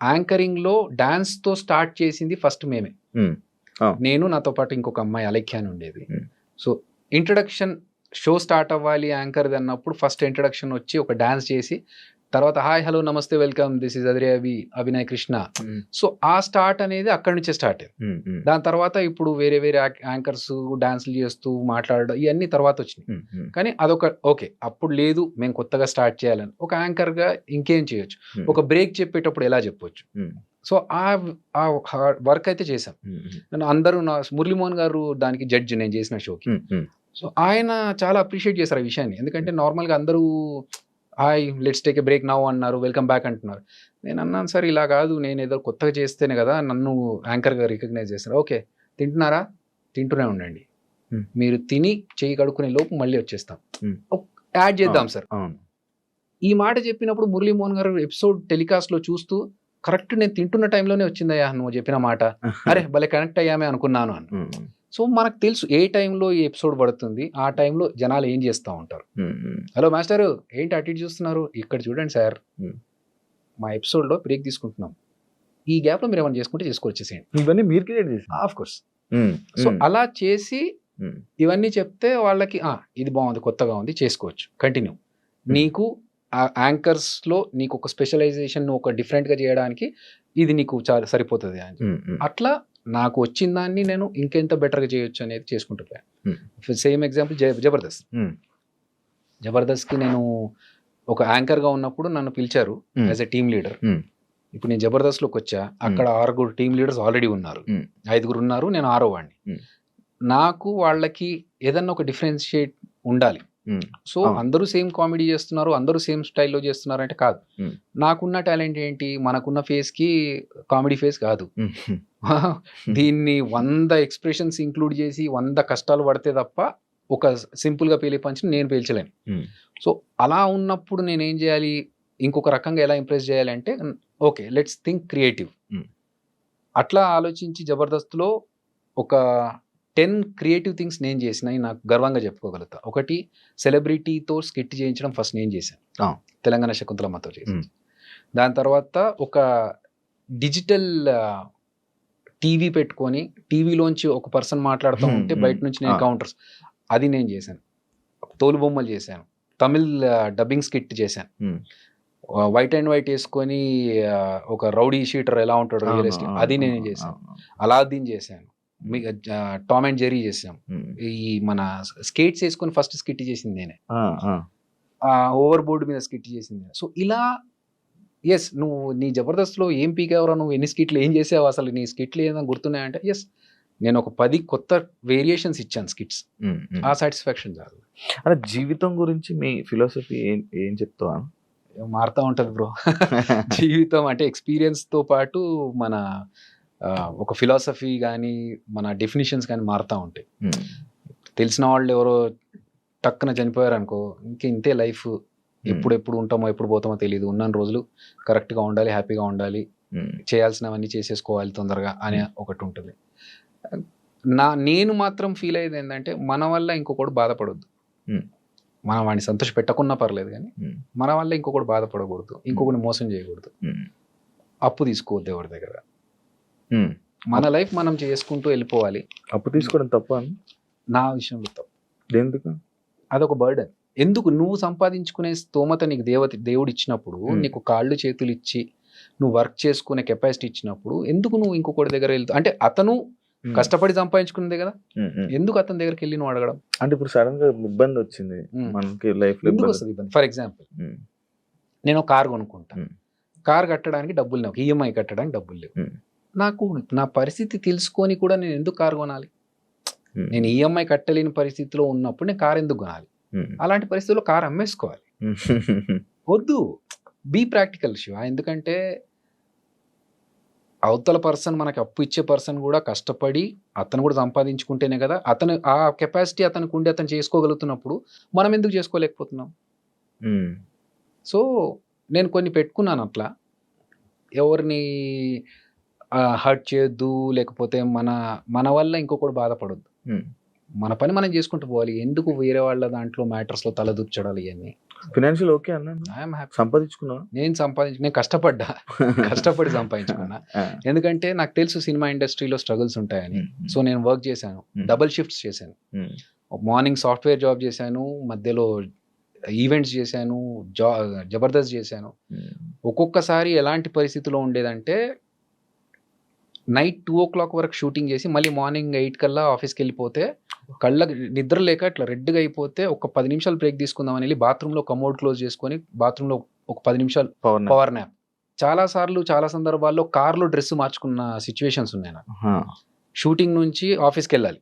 యాంకరింగ్లో డాన్స్తో స్టార్ట్ చేసింది ఫస్ట్ మేమే. నేను, నాతో పాటు ఇంకొక అమ్మాయి అలెఖ్య అని ఉండేది. సో ఇంట్రడక్షన్ షో స్టార్ట్ అవ్వాలి యాంకర్ది అన్నప్పుడు ఫస్ట్ ఇంట్రడక్షన్ వచ్చి ఒక డాన్స్ చేసి తర్వాత హాయ్ హలో నమస్తే welcome this is Abhinay Krishna. So ఆ స్టార్ట్ అనేది అక్కడి నుంచే స్టార్ట్ అయింది. దాని తర్వాత ఇప్పుడు వేరే యాంకర్స్ డాన్స్లు చేస్తూ మాట్లాడడం ఇవన్నీ తర్వాత వచ్చినాయి. కానీ అదొక ఓకే, అప్పుడు లేదు మేము కొత్తగా స్టార్ట్ చేయాలని. ఒక యాంకర్ గా ఇంకేం చేయొచ్చు, ఒక బ్రేక్ చెప్పేటప్పుడు ఎలా చెప్పొచ్చు. సో ఆ వర్క్ అయితే చేశాం. నన్ను అందరూ మురళీమోహన్ గారు దానికి జడ్జి నేను చేసిన షోకి. సో ఆయన చాలా అప్రిషియేట్ చేశారు ఆ విషయాన్ని. ఎందుకంటే నార్మల్గా అందరూ hi let's take a break now అన్నారు, వెల్కమ్ బ్యాక్ అంటున్నారు. నేను అన్నాను సార్ ఇలా కాదు, నేను ఏదో కొత్తగా చేస్తేనే కదా నన్ను యాంకర్గా రికగ్నైజ్ చేస్తారు. ఓకే తింటున్నారా, తింటూనే ఉండండి, మీరు తిని చేయి కడుక్కునే లోపు మళ్ళీ వచ్చేస్తాం, యాడ్ చేద్దాం సార్. ఈ మాట చెప్పినప్పుడు మురళీమోహన్ గారు ఎపిసోడ్ టెలికాస్ట్లో చూస్తూ కరెక్ట్ నేను తింటున్న టైంలోనే వచ్చిందయ్యా నువ్వు చెప్పిన మాట, అరే భలే కనెక్ట్ అయ్యామే అనుకున్నాను అని. సో మనకు తెలుసు ఏ టైంలో ఈ ఎపిసోడ్ పడుతుంది, ఆ టైంలో జనాలు ఏం చేస్తూ ఉంటారు. హలో మాస్టర్ ఏంటి అటు ఇటు చూస్తున్నారు, ఇక్కడ చూడండి సార్ మా ఎపిసోడ్లో బ్రేక్ తీసుకుంటున్నాం, ఈ గ్యాప్లో మీరు ఏమైనా చేసుకుంటే చేసుకొచ్చేసేయండి. ఇవన్నీ మీరు క్రియేట్ చేసి ఆఫ్ కోర్స్. సో అలా చేసి ఇవన్నీ చెప్తే వాళ్ళకి ఇది బాగుంది, కొత్తగా ఉంది, చేసుకోవచ్చు, కంటిన్యూ. నీకు యాంకర్స్లో నీకు ఒక స్పెషలైజేషన్ ఒక డిఫరెంట్గా చేయడానికి ఇది నీకు చాలా సరిపోతుంది అని. అట్లా నాకు వచ్చిన దాన్ని నేను ఇంకెంత బెటర్గా చేయొచ్చు అనేది చేసుకుంటున్నాను. సేమ్ ఎగ్జాంపుల్ జబర్దస్త్కి నేను ఒక యాంకర్గా ఉన్నప్పుడు నన్ను పిలిచారు యాజ్ ఎ టీమ్ లీడర్. ఇప్పుడు నేను జబర్దస్త్లోకి వచ్చా, అక్కడ 6 టీమ్ లీడర్స్ ఆల్రెడీ ఉన్నారు, 5 ఉన్నారు, నేను 6వ వాడిని. నాకు వాళ్ళకి ఏదన్నా ఒక డిఫరెన్షియేట్ ఉండాలి. సో అందరూ సేమ్ కామెడీ చేస్తున్నారు, అందరూ సేమ్ స్టైల్లో చేస్తున్నారు అంటే కాదు. నాకున్న టాలెంట్ ఏంటి, మనకున్న ఫేస్ కి కామెడీ ఫేస్ కాదు. దీన్ని 100 ఎక్స్ప్రెషన్స్ ఇంక్లూడ్ చేసి 100 కష్టాలు పడితే తప్ప ఒక సింపుల్ గా పేలే పంచి నేను పేల్చలేను. సో అలా ఉన్నప్పుడు నేను ఏం చేయాలి, ఇంకొక రకంగా ఎలా ఇంప్రెస్ చేయాలి అంటే ఓకే లెట్స్ థింక్ క్రియేటివ్. అట్లా ఆలోచించి జబర్దస్త్లో ఒక 10 క్రియేటివ్ థింగ్స్ నేను చేసినాయి నాకు గర్వంగా చెప్పుకోగలుగుతా. ఒకటి సెలబ్రిటీతో స్కిట్ చేయించడం ఫస్ట్ నేను చేశాను, తెలంగాణ శకుంతలమ్మతో చేసి. దాని తర్వాత ఒక డిజిటల్ టీవీ పెట్టుకొని టీవీలోంచి ఒక పర్సన్ మాట్లాడుతూ ఉంటే బయట నుంచి నేను కౌంటర్స్ అది నేను చేశాను. తోలుబొమ్మలు చేశాను, తమిళ్ డబ్బింగ్ స్కిట్ చేశాను, వైట్ అండ్ వైట్ వేసుకొని ఒక రౌడీ షీటర్ ఎలా ఉంటాడు రియల్ ఎస్టేట్ అది నేను చేశాను, అలాద్దీన్ చేశాను, టామ్ అండ్ జెర్రీ చేసాం. ఈ మన స్కేట్స్ వేసుకొని ఫస్ట్ స్కిట్ చేసింది నేనే, ఓవర్ బోర్డు మీద స్కిట్ చేసింది. సో ఇలా ఎస్ నువ్వు నీ జబర్దస్త్లో ఏం పీకేవరా, నువ్వు ఎన్ని స్కిట్లు ఏం చేసావు, అసలు నీ స్కిట్లు ఏదైనా గుర్తున్నాయంటే ఎస్ నేను ఒక 10 కొత్త వేరియేషన్స్ ఇచ్చాను స్కిట్స్. ఆ సాటిస్ఫాక్షన్ చాలు. అలా జీవితం గురించి మీ ఫిలాసఫీ ఏం చెప్తావా? మారుతూ ఉంటుంది బ్రో. జీవితం అంటే ఎక్స్పీరియన్స్తో పాటు మన ఒక ఫిలాసఫీ కానీ మన డెఫినిషన్స్ కానీ మారుతూ ఉంటాయి. తెలిసిన వాళ్ళు ఎవరో టక్కున చనిపోయారు అనుకో, ఇంతే లైఫ్, ఎప్పుడు ఉంటామో ఎప్పుడు పోతామో తెలియదు, ఉన్న రోజులు కరెక్ట్గా ఉండాలి, హ్యాపీగా ఉండాలి, చేయాల్సినవన్నీ చేసేసుకోవాలి తొందరగా అనే ఒకటి ఉంటుంది. నేను మాత్రం ఫీల్ అయ్యేది ఏంటంటే మన వల్ల ఇంకొకటి బాధపడొద్దు. మనం వాడిని సంతోష పెట్టకున్నా పర్లేదు, కానీ మన వల్ల ఇంకొకటి బాధపడకూడదు, ఇంకొకటి మోసం చేయకూడదు, అప్పు తీసుకోవద్దు ఎవరి దగ్గర. మన లైఫ్ మనం చేసుకుంటూ వెళ్ళిపోవాలి. అప్పు తీసుకోవడం తప్ప? నా విషయంలో తప్పు. ఎందుకు? అదొక బర్డెన్. ఎందుకు? నువ్వు సంపాదించుకునే స్తోమత నీకు దేవుడు ఇచ్చినప్పుడు, నీకు కాళ్ళు చేతులు ఇచ్చి నువ్వు వర్క్ చేసుకునే కెపాసిటీ ఇచ్చినప్పుడు ఎందుకు నువ్వు ఇంకొకటి దగ్గర వెళ్తావు? అంటే అతను కష్టపడి సంపాదించుకున్నదే కదా, ఎందుకు అతని దగ్గరికి వెళ్ళి నువ్వు అడగడం? అంటే ఇప్పుడు సడన్ గా ఇబ్బంది వచ్చింది మనకి లైఫ్ లో, ఎందుకు వస్తుంది ఇబ్బంది? ఫర్ ఎగ్జాంపుల్, నేను కార్ కొనుక్కుంటాను, కార్ కట్టడానికి డబ్బులు లేవు, ఈఎంఐ కట్టడానికి డబ్బులు లేవు. నాకు నా పరిస్థితి తెలుసుకొని కూడా నేను ఎందుకు కార్ కొనాలి? నేను ఈఎంఐ కట్టలేని పరిస్థితిలో ఉన్నప్పుడు నేను కార్ ఎందుకు కొనాలి? అలాంటి పరిస్థితుల్లో కార్ అమ్మేసుకోవాలి. వద్దు, బీ ప్రాక్టికల్ శివ. ఎందుకంటే అవతల పర్సన్, మనకి అప్పు ఇచ్చే పర్సన్ కూడా కష్టపడి అతను కూడా సంపాదించుకుంటేనే కదా, అతను ఆ కెపాసిటీ అతనికి ఉండి అతను చేసుకోగలుగుతున్నప్పుడు మనం ఎందుకు చేసుకోలేకపోతున్నాం? సో నేను కొన్ని పెట్టుకున్నాను అట్లా, ఎవరిని హర్ట్ చేయొద్దు, లేకపోతే మన వల్ల ఇంకొకటి బాధపడొద్దు, మన పని మనం చేసుకుంటూ పోవాలి. ఎందుకు వేరే వాళ్ళ దాంట్లో మ్యాటర్స్లో తల దూర్చడాలి? ఇవన్నీ ఫినాన్షియల్ ఓకే అన్న, ఐఎమ్ హ్యాపీ. సంపాదించుకున్నా, నేను కష్టపడి సంపాదించుకున్నా. ఎందుకంటే నాకు తెలుసు సినిమా ఇండస్ట్రీలో స్ట్రగుల్స్ ఉంటాయని. సో నేను వర్క్ చేశాను, డబుల్ షిఫ్ట్స్ చేశాను. మార్నింగ్ సాఫ్ట్వేర్ జాబ్ చేశాను, మధ్యలో ఈవెంట్స్ చేశాను, జబర్దస్త్ చేశాను. ఒక్కొక్కసారి ఎలాంటి పరిస్థితిలో ఉండేదంటే నైట్ 2 o'clock వరకు షూటింగ్ చేసి మళ్ళీ మార్నింగ్ 8 కల్లా ఆఫీస్కి వెళ్ళిపోతే కళ్ళకి నిద్ర లేక ఇట్లా రెడ్గా అయిపోతే ఒక 10 నిమిషాలు బ్రేక్ తీసుకుందామని వెళ్ళి బాత్రూంలో కమోడ్ క్లోజ్ చేసుకొని బాత్రూంలో ఒక 10 నిమిషాలు పవర్ న్యాప్. చాలా సందర్భాల్లో కార్లో డ్రెస్ మార్చుకున్న సిచ్యువేషన్స్ ఉన్నాయి నాకు. షూటింగ్ నుంచి ఆఫీస్కి వెళ్ళాలి,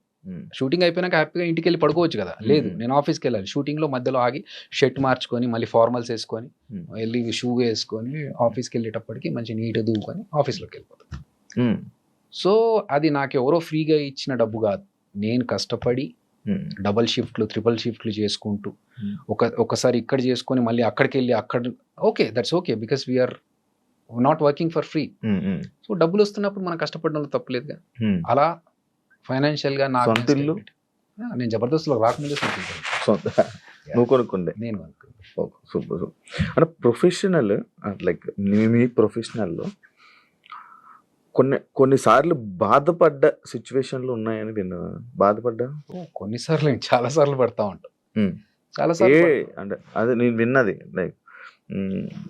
షూటింగ్ అయిపోయినాక హ్యాపీగా ఇంటికి వెళ్ళి పడుకోవచ్చు కదా, లేదు నేను ఆఫీస్కి వెళ్ళాలి. షూటింగ్లో మధ్యలో ఆగి షర్ట్ మార్చుకొని మళ్ళీ ఫార్మల్స్ వేసుకొని వెళ్ళి షూ వేసుకొని ఆఫీస్కి వెళ్ళేటప్పటికి మంచి నీట్గా దూకొని ఆఫీస్లోకి వెళ్ళిపోతాను. సో అది నాకు ఎవరో ఫ్రీగా ఇచ్చిన డబ్బు కాదు, నేను కష్టపడి డబల్ షిఫ్ట్లు, ట్రిపుల్ షిఫ్ట్లు చేసుకుంటూ ఒకసారి ఇక్కడ చేసుకొని మళ్ళీ అక్కడికి వెళ్ళి okay, that's okay, because we're not working for free. So డబ్బులు వస్తున్నప్పుడు మనం కష్టపడడంలో తప్పలేదుగా. అలా ఫైనాన్షియల్ గా నాకు నేను జబర్దస్త్లో రాకముందే నువ్వు కొనుక్కుండే, నేను కొనుక్కుంది. సూపర్. అంటే ప్రొఫెషనల్, లైక్ మీ ప్రొఫెషనల్లో కొన్నిసార్లు బాధపడ్డ సిచ్యువేషన్లు ఉన్నాయని నేను బాధపడ్డా. కొన్నిసార్లు చాలా సార్లు పడతా ఉంటాం, చాలా సార్లు. అంటే అదే నేను విన్నది, లైక్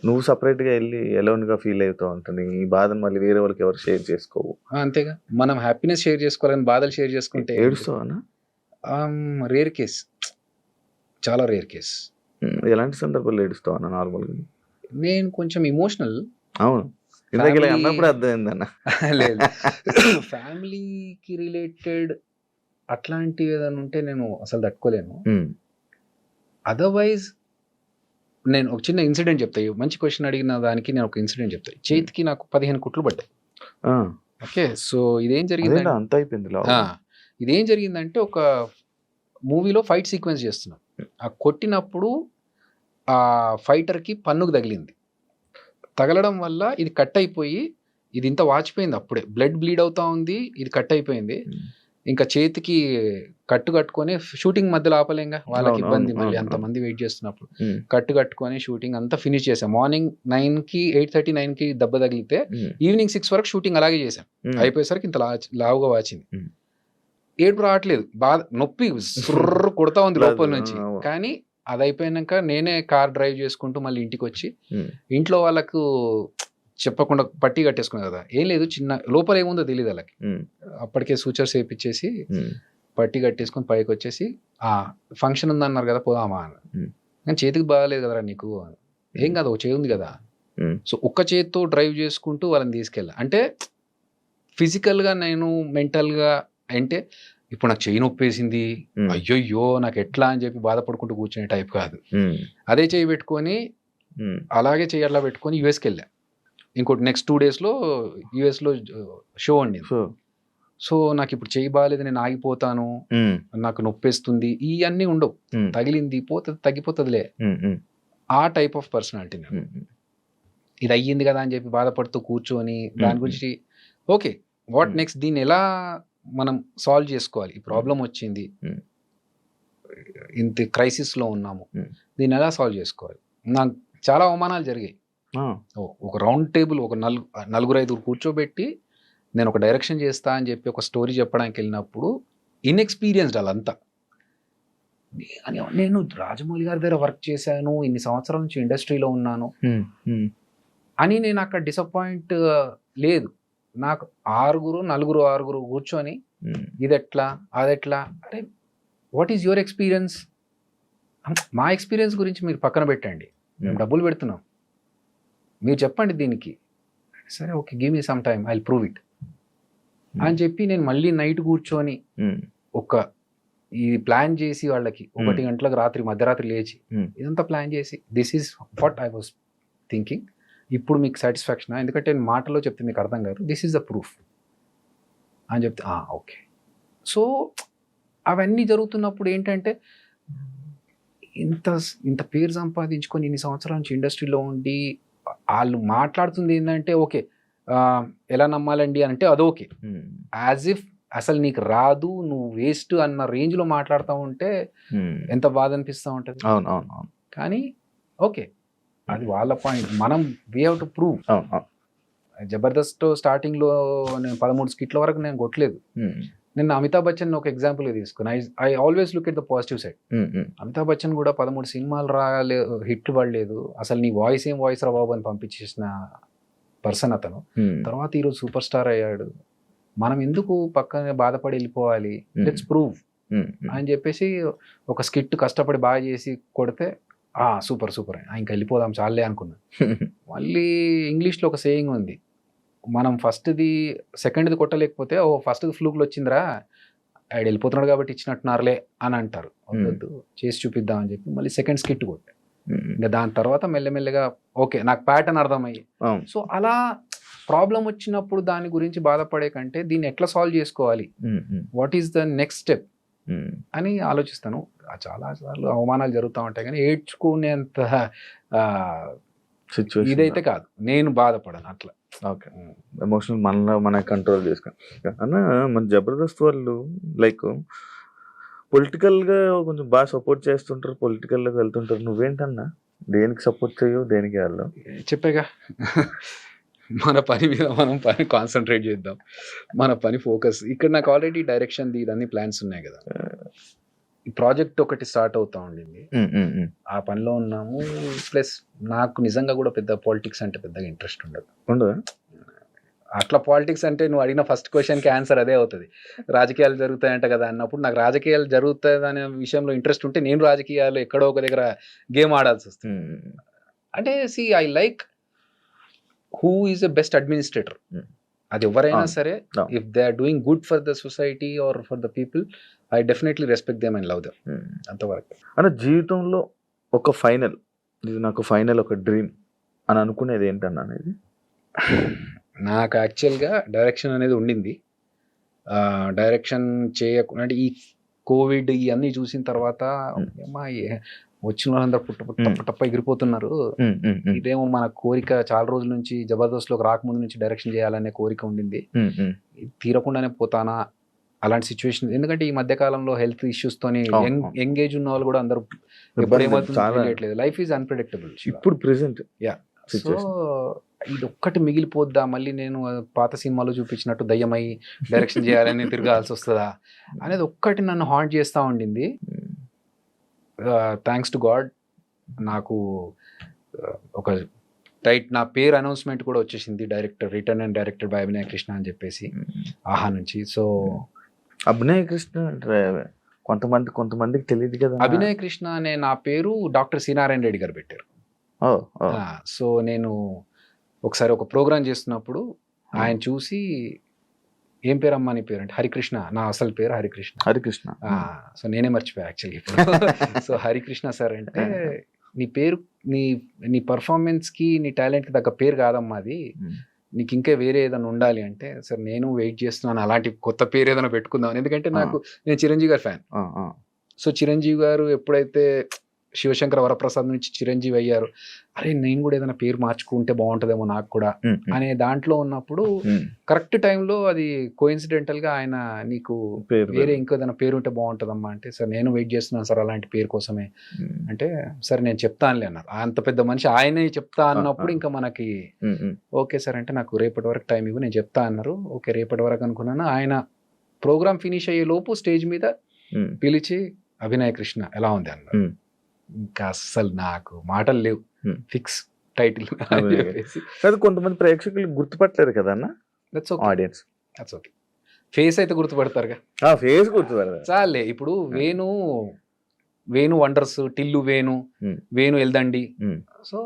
నువ్వు సపరేట్ గా వెళ్ళి ఎలోన్ గా ఫీల్ అవుతావు అంటే ఈ బాధను మళ్ళీ వేరే వాళ్ళకి ఎవరు షేర్ చేసుకోవు. అంతేగా, మనం హ్యాపీనెస్ షేర్ చేసుకోవాలని బాధలు షేర్ చేసుకుంటే ఏడుస్తావా? రేర్ కేస్, చాలా రేర్ కేస్. ఎలాంటి సందర్భాలు ఏడుస్తావా నార్మల్గా? నేను కొంచెం ఇమోషనల్. అవును, అన్నప్పుడు అర్థమైందన్న. లేదు, ఫ్యామిలీకి రిలేటెడ్ అట్లాంటివి ఏదైనా ఉంటే నేను అసలు తట్టుకోలేను. అదర్వైజ్ నేను ఒక చిన్న ఇన్సిడెంట్ చెప్తాయి. మంచి క్వశ్చన్ అడిగిన దానికి నేను ఒక ఇన్సిడెంట్ చెప్తాను. చేతికి నాకు 15 కుట్లు పడ్డాయి. ఓకే, సో ఇదేం జరిగింది, అంత అయిపోయింది. ఇదేం జరిగిందంటే ఒక మూవీలో ఫైట్ సీక్వెన్స్ చేస్తున్నాం. ఆ కొట్టినప్పుడు ఆ ఫైటర్కి పన్నుకు తగిలింది. తగలడం వల్ల ఇది కట్ అయిపోయి ఇది ఇంత వాచిపోయింది, అప్పుడే బ్లడ్ బ్లీడ్ అవుతా ఉంది, ఇది కట్ అయిపోయింది. ఇంకా చేతికి కట్టుకొని షూటింగ్ మధ్యలో ఆపలేంగా, వాళ్ళకి ఇబ్బంది, మళ్ళీ అంతమంది వెయిట్ చేస్తున్నప్పుడు కట్టుకొని షూటింగ్ అంతా ఫినిష్ చేసాం. మార్నింగ్ 9కి 8:30, 9కి దెబ్బ తగిలితే ఈవినింగ్ 6 వరకు షూటింగ్ అలాగే చేశాం. అయిపోయేసరికి ఇంత లావుగా వాచింది. ఏడుపు రావట్లేదు, బాధ, నొప్పి కొడతా ఉంది లోపల నుంచి. కానీ అది అయిపోయాక నేనే కార్ డ్రైవ్ చేసుకుంటూ మళ్ళీ ఇంటికి వచ్చి ఇంట్లో వాళ్ళకు చెప్పకుండా పట్టి కట్టేసుకున్నా కదా, ఏం లేదు, చిన్న లోపల ఏముందో తెలియదు వాళ్ళకి. అప్పటికే సూచర్స్ వేయించేసి పట్టి కట్టేసుకొని పైకి వచ్చేసి ఫంక్షన్ ఉందన్నారు కదా పోదామా అని. కానీ చేతికి బాగాలేదు కదరా నీకు, ఏం కాదు ఒక చేయి ఉంది కదా. సో ఒక్క చేతితో డ్రైవ్ చేసుకుంటూ వాళ్ళని తీసుకెళ్ళా. అంటే ఫిజికల్గా నేను మెంటల్గా, అంటే ఇప్పుడు నాకు చెయ్యి నొప్పేసింది, అయ్యో నాకు ఎట్లా అని చెప్పి బాధపడుకుంటూ కూర్చునే టైప్ కాదు. అదే చెయ్యి పెట్టుకొని అలాగే చెయ్యి అట్లా పెట్టుకొని యుఎస్కి వెళ్ళా. ఇంకోటి నెక్స్ట్ 2 daysలో యూఎస్లో షో అండి. సో నాకు ఇప్పుడు చేయి బాగాలేదు, నేను ఆగిపోతాను, నాకు నొప్పేస్తుంది, ఇవన్నీ ఉండవు. తగిలింది పోతుంది, తగ్గిపోతుందిలే, ఆ టైప్ ఆఫ్ పర్సనాలిటీ. ఇది అయ్యింది కదా అని చెప్పి బాధపడుతూ కూర్చొని దాని గురించి ఓకే వాట్ నెక్స్ట్, దీన్ని ఎలా మనం సాల్వ్ చేసుకోవాలి, ఈ ప్రాబ్లం వచ్చింది, ఇంత క్రైసిస్లో ఉన్నాము, దీన్ని ఎలా సాల్వ్ చేసుకోవాలి. నాకు చాలా అవమానాలు జరిగాయి. ఒక రౌండ్ టేబుల్, ఒక 4-5 కూర్చోబెట్టి నేను ఒక డైరెక్షన్ చేస్తా అని చెప్పి ఒక స్టోరీ చెప్పడానికి వెళ్ళినప్పుడు ఇన్ఎక్స్పీరియన్స్డ్ వాళ్ళంతా. నేను రాజమౌళి గారి దగ్గర వర్క్ చేశాను, ఇన్ని సంవత్సరాల నుంచి ఇండస్ట్రీలో ఉన్నాను అని నేను అక్కడ డిసప్పాయింట్ లేదు. నాకు 6 కూర్చొని ఇది ఎట్లా అదెట్లా, అంటే వాట్ ఈజ్ యువర్ ఎక్స్పీరియన్స్, మా ఎక్స్పీరియన్స్ గురించి మీరు పక్కన పెట్టండి, మేము డబ్బులు పెడుతున్నాం, మీరు చెప్పండి దీనికి. సరే okay, give me some time, I will prove it అని చెప్పి నేను మళ్ళీ నైట్ కూర్చొని ఇది ప్లాన్ చేసి వాళ్ళకి 1 గంటలకు మధ్యరాత్రి లేచి ఇదంతా ప్లాన్ చేసి this is what I was thinking, ఇప్పుడు మీకు సాటిస్ఫాక్షన్, ఎందుకంటే నేను మాటలో చెప్తే మీకు అర్థం కాదు, దిస్ ఈజ్ ద ప్రూఫ్ అని చెప్తే ఓకే. సో అవన్నీ జరుగుతున్నప్పుడు ఏంటంటే ఇంత పేరు సంపాదించుకొని ఇన్ని సంవత్సరాల నుంచి ఇండస్ట్రీలో ఉండి వాళ్ళు మాట్లాడుతుంది ఏంటంటే ఓకే ఎలా నమ్మాలండి అని అంటే అదోకే, యాజ్ ఇఫ్ అసలు నీకు రాదు, నువ్వు వేస్ట్ అన్న రేంజ్లో మాట్లాడుతూ ఉంటే ఎంత బాధ అనిపిస్తూ ఉంటుంది. కానీ ఓకే, అది వాళ్ళ పాయింట్, మనం we have to prove. Jabardasth స్టార్టింగ్లో నేను 13 స్కిట్ల వరకు నేను కొట్టలేదు. నేను అమితాబ్ బచ్చన్ ఒక ఎగ్జాంపుల్గా తీసుకుని I always look at the positive side. Amitabh Bachchan కూడా 13 సినిమాలు హిట్లు పడలేదు, అసలు నీ వాయిస్ ఏం వాయిస్ రా బాబు అని పంపించేసిన పర్సన్ అతను. తర్వాత ఈరోజు సూపర్ స్టార్ అయ్యాడు. మనం ఎందుకు పక్కనే బాధపడి వెళ్ళిపోవాలి, లెట్స్ ప్రూవ్ అని చెప్పేసి ఒక స్కిట్ కష్టపడి బాగా చేసి కొడితే సూపర్ ఇంకా వెళ్ళిపోదాం చాలే అనుకున్నాను. మళ్ళీ ఇంగ్లీష్లో ఒక సేయింగ్ ఉంది, మనం ఫస్ట్ది సెకండ్ది కొట్టలేకపోతే ఫస్ట్ది ఫ్లూక్లు వచ్చిందిరా, ఆడు వెళ్ళిపోతున్నాడు కాబట్టి ఇచ్చినట్టున్నారులే అని అంటారు. వద్దు చేసి చూపిద్దాం అని చెప్పి మళ్ళీ సెకండ్ స్కిట్ కొట్టే. ఇంకా దాని తర్వాత మెల్లమెల్లగా ఓకే నాకు ప్యాటర్న్ అర్థమయ్యి. సో అలా ప్రాబ్లం వచ్చినప్పుడు దాని గురించి బాధపడే కంటే దీన్ని ఎట్లా సాల్వ్ చేసుకోవాలి, what is the next step అని ఆలోచిస్తాను. చాలా సార్లు అవమానాలు జరుగుతూ ఉంటాయి కానీ ఏడ్చుకునేంత ఇదైతే కాదు, నేను బాధపడను అట్లా. ఓకే, ఎమోషనల్ మన కంట్రోల్ చేసుకుని అన్న. మన జబర్దస్త్ వాళ్ళు లైక్ పొలిటికల్గా కొంచెం బాగా సపోర్ట్ చేస్తుంటారు, పొలిటికల్లోకి వెళ్తుంటారు. నువ్వేంటన్నా దేనికి సపోర్ట్ చేయవు, దేనికి వాళ్ళు చెప్పాగా, మన పని మీద మనం కాన్సన్ట్రేట్ చేద్దాం, మన పని ఫోకస్. ఇక్కడ నాకు ఆల్రెడీ డైరెక్షన్ ఇదన్నీ ప్లాన్స్ ఉన్నాయి కదా, ఈ ప్రాజెక్ట్ ఒకటి స్టార్ట్ అవుతా ఉండింది, ఆ పనిలో ఉన్నాము. ప్లస్ నాకు నిజంగా కూడా పెద్ద పాలిటిక్స్ అంటే పెద్దగా ఇంట్రెస్ట్ ఉండదు. అట్లా పాలిటిక్స్ అంటే నువ్వు అడిగిన ఫస్ట్ క్వశ్చన్కి ఆన్సర్ అదే అవుతుంది, రాజకీయాలు జరుగుతాయంట కదా అన్నప్పుడు. నాకు రాజకీయాలు జరుగుతాయి అనే విషయంలో ఇంట్రెస్ట్ ఉంటే నేను రాజకీయాలు ఎక్కడో ఒక దగ్గర గేమ్ ఆడాల్సి వస్తుంది. అంటే I like who is the best administrator. అది ఎవరైనా సరే, if they are doing good for the society or for the people, I definitely respect them and love them. అంతవరకు. అంటే జీవితంలో ఒక ఫైనల్, ఇది నాకు ఫైనల్ ఒక డ్రీమ్ అని అనుకునేది ఏంటన్నా అనేది? నాకు యాక్చువల్గా డైరెక్షన్ అనేది ఉండింది. డైరెక్షన్ చేయకుండా అంటే ఈ కోవిడ్ ఇవన్నీ చూసిన తర్వాత వచ్చిన వాళ్ళందరూ పుట్టప్ప ఎగిరిపోతున్నారు, ఇదేమో మన కోరిక చాలా రోజుల నుంచి జబర్దస్త్లోకి రాకముందు నుంచి డైరెక్షన్ చేయాలనే కోరిక ఉండింది, తీరకుండానే పోతానా అలాంటి సిచ్యువేషన్. ఎందుకంటే ఈ మధ్య కాలంలో హెల్త్ ఇష్యూస్ తోని ఎంగేజ్ ఉన్న వాళ్ళు కూడా అందరూ ఎప్పుడేమవుతుంది, లైఫ్ ఈజ్ అన్ప్రెడిక్టబుల్ ఇప్పుడు ప్రెసెంట్. సో ఇది ఒక్కటి మిగిలిపోద్దా, మళ్ళీ నేను పాత సినిమాలో చూపించినట్టు దయ్యమై డైరెక్షన్ చేయాలని తిరగాల్సి వస్తుందా అనేది ఒక్కటి నన్ను హాంట్ చేస్తూ ఉండింది. థ్యాంక్స్ టు గాడ్ నాకు ఒక నా పేరు అనౌన్స్మెంట్ కూడా వచ్చేసింది, director written and directed by Abhinaya Krishna అని చెప్పేసి ఆహా నుంచి. సో అభినయ కృష్ణ కొంతమందికి తెలియదు కదా, అభినయ కృష్ణ అనే నా పేరు డాక్టర్ సి నారాయణ రెడ్డి గారు పెట్టారు. సో నేను ఒకసారి ఒక ప్రోగ్రామ్ చేస్తున్నప్పుడు ఆయన చూసి ఏం పేరు అమ్మా నీ పేరు అంటే హరికృష్ణ, నా అసలు పేరు హరికృష్ణ. హరికృష్ణ. సో నేనే మర్చిపోయా యాక్చువల్లీ ఇప్పుడు. సో హరికృష్ణ సార్ అంటే నీ పేరు నీ నీ పర్ఫార్మెన్స్కి నీ టాలెంట్కి తగ్గ పేరు కాదమ్మా అది, నీకు ఇంకా వేరే ఏదైనా ఉండాలి అంటే, సార్ నేను వెయిట్ చేస్తున్నాను అలాంటి కొత్త పేరు ఏదైనా పెట్టుకుందాం. ఎందుకంటే నేను చిరంజీవి గారి ఫ్యాన్. సో చిరంజీవి గారు ఎప్పుడైతే శివశంకర వరప్రసాద్ నుంచి చిరంజీవి అయ్యారు, అరే నేను కూడా ఏదైనా పేరు మార్చుకుంటే బాగుంటుందేమో నాకు కూడా అనే దాంట్లో ఉన్నప్పుడు కరెక్ట్ టైంలో అది కోఇన్సిడెంటల్ గా ఆయన నీకు వేరే ఇంకో ఏదైనా పేరు ఉంటే బాగుంటుందమ్మా అంటే, సార్ నేను వెయిట్ చేస్తున్నాను సార్ అలాంటి పేరు కోసమే అంటే, సరే నేను చెప్తానులే అన్నారు. అంత పెద్ద మనిషి ఆయనే చెప్తా అన్నప్పుడు ఇంకా మనకి ఓకే సార్ అంటే, నాకు రేపటి వరకు టైం ఇవ్వు నేను చెప్తా అన్నారు. ఓకే రేపటి వరకు అనుకున్నాను. ఆయన ప్రోగ్రామ్ ఫినిష్ అయ్యే లోపు స్టేజ్ మీద పిలిచి అభినయ కృష్ణ ఎలా ఉంది అన్నారు. ఇంకా అస్సలు నాకు మాటలు లేవు, ఫిక్స్ టైటిల్. కొంతమంది ప్రేక్షకులు గుర్తుపట్టలేరు కదా అన్న, ఆడియన్స్. దట్స్ ఓకే, ఫేస్ అయితే గుర్తుపడతారుగా. ఫేస్ గుర్తుపడతారు చాలే. ఇప్పుడు వేణు వండర్స్, టిల్లు వేణు ఎల్దండి. సో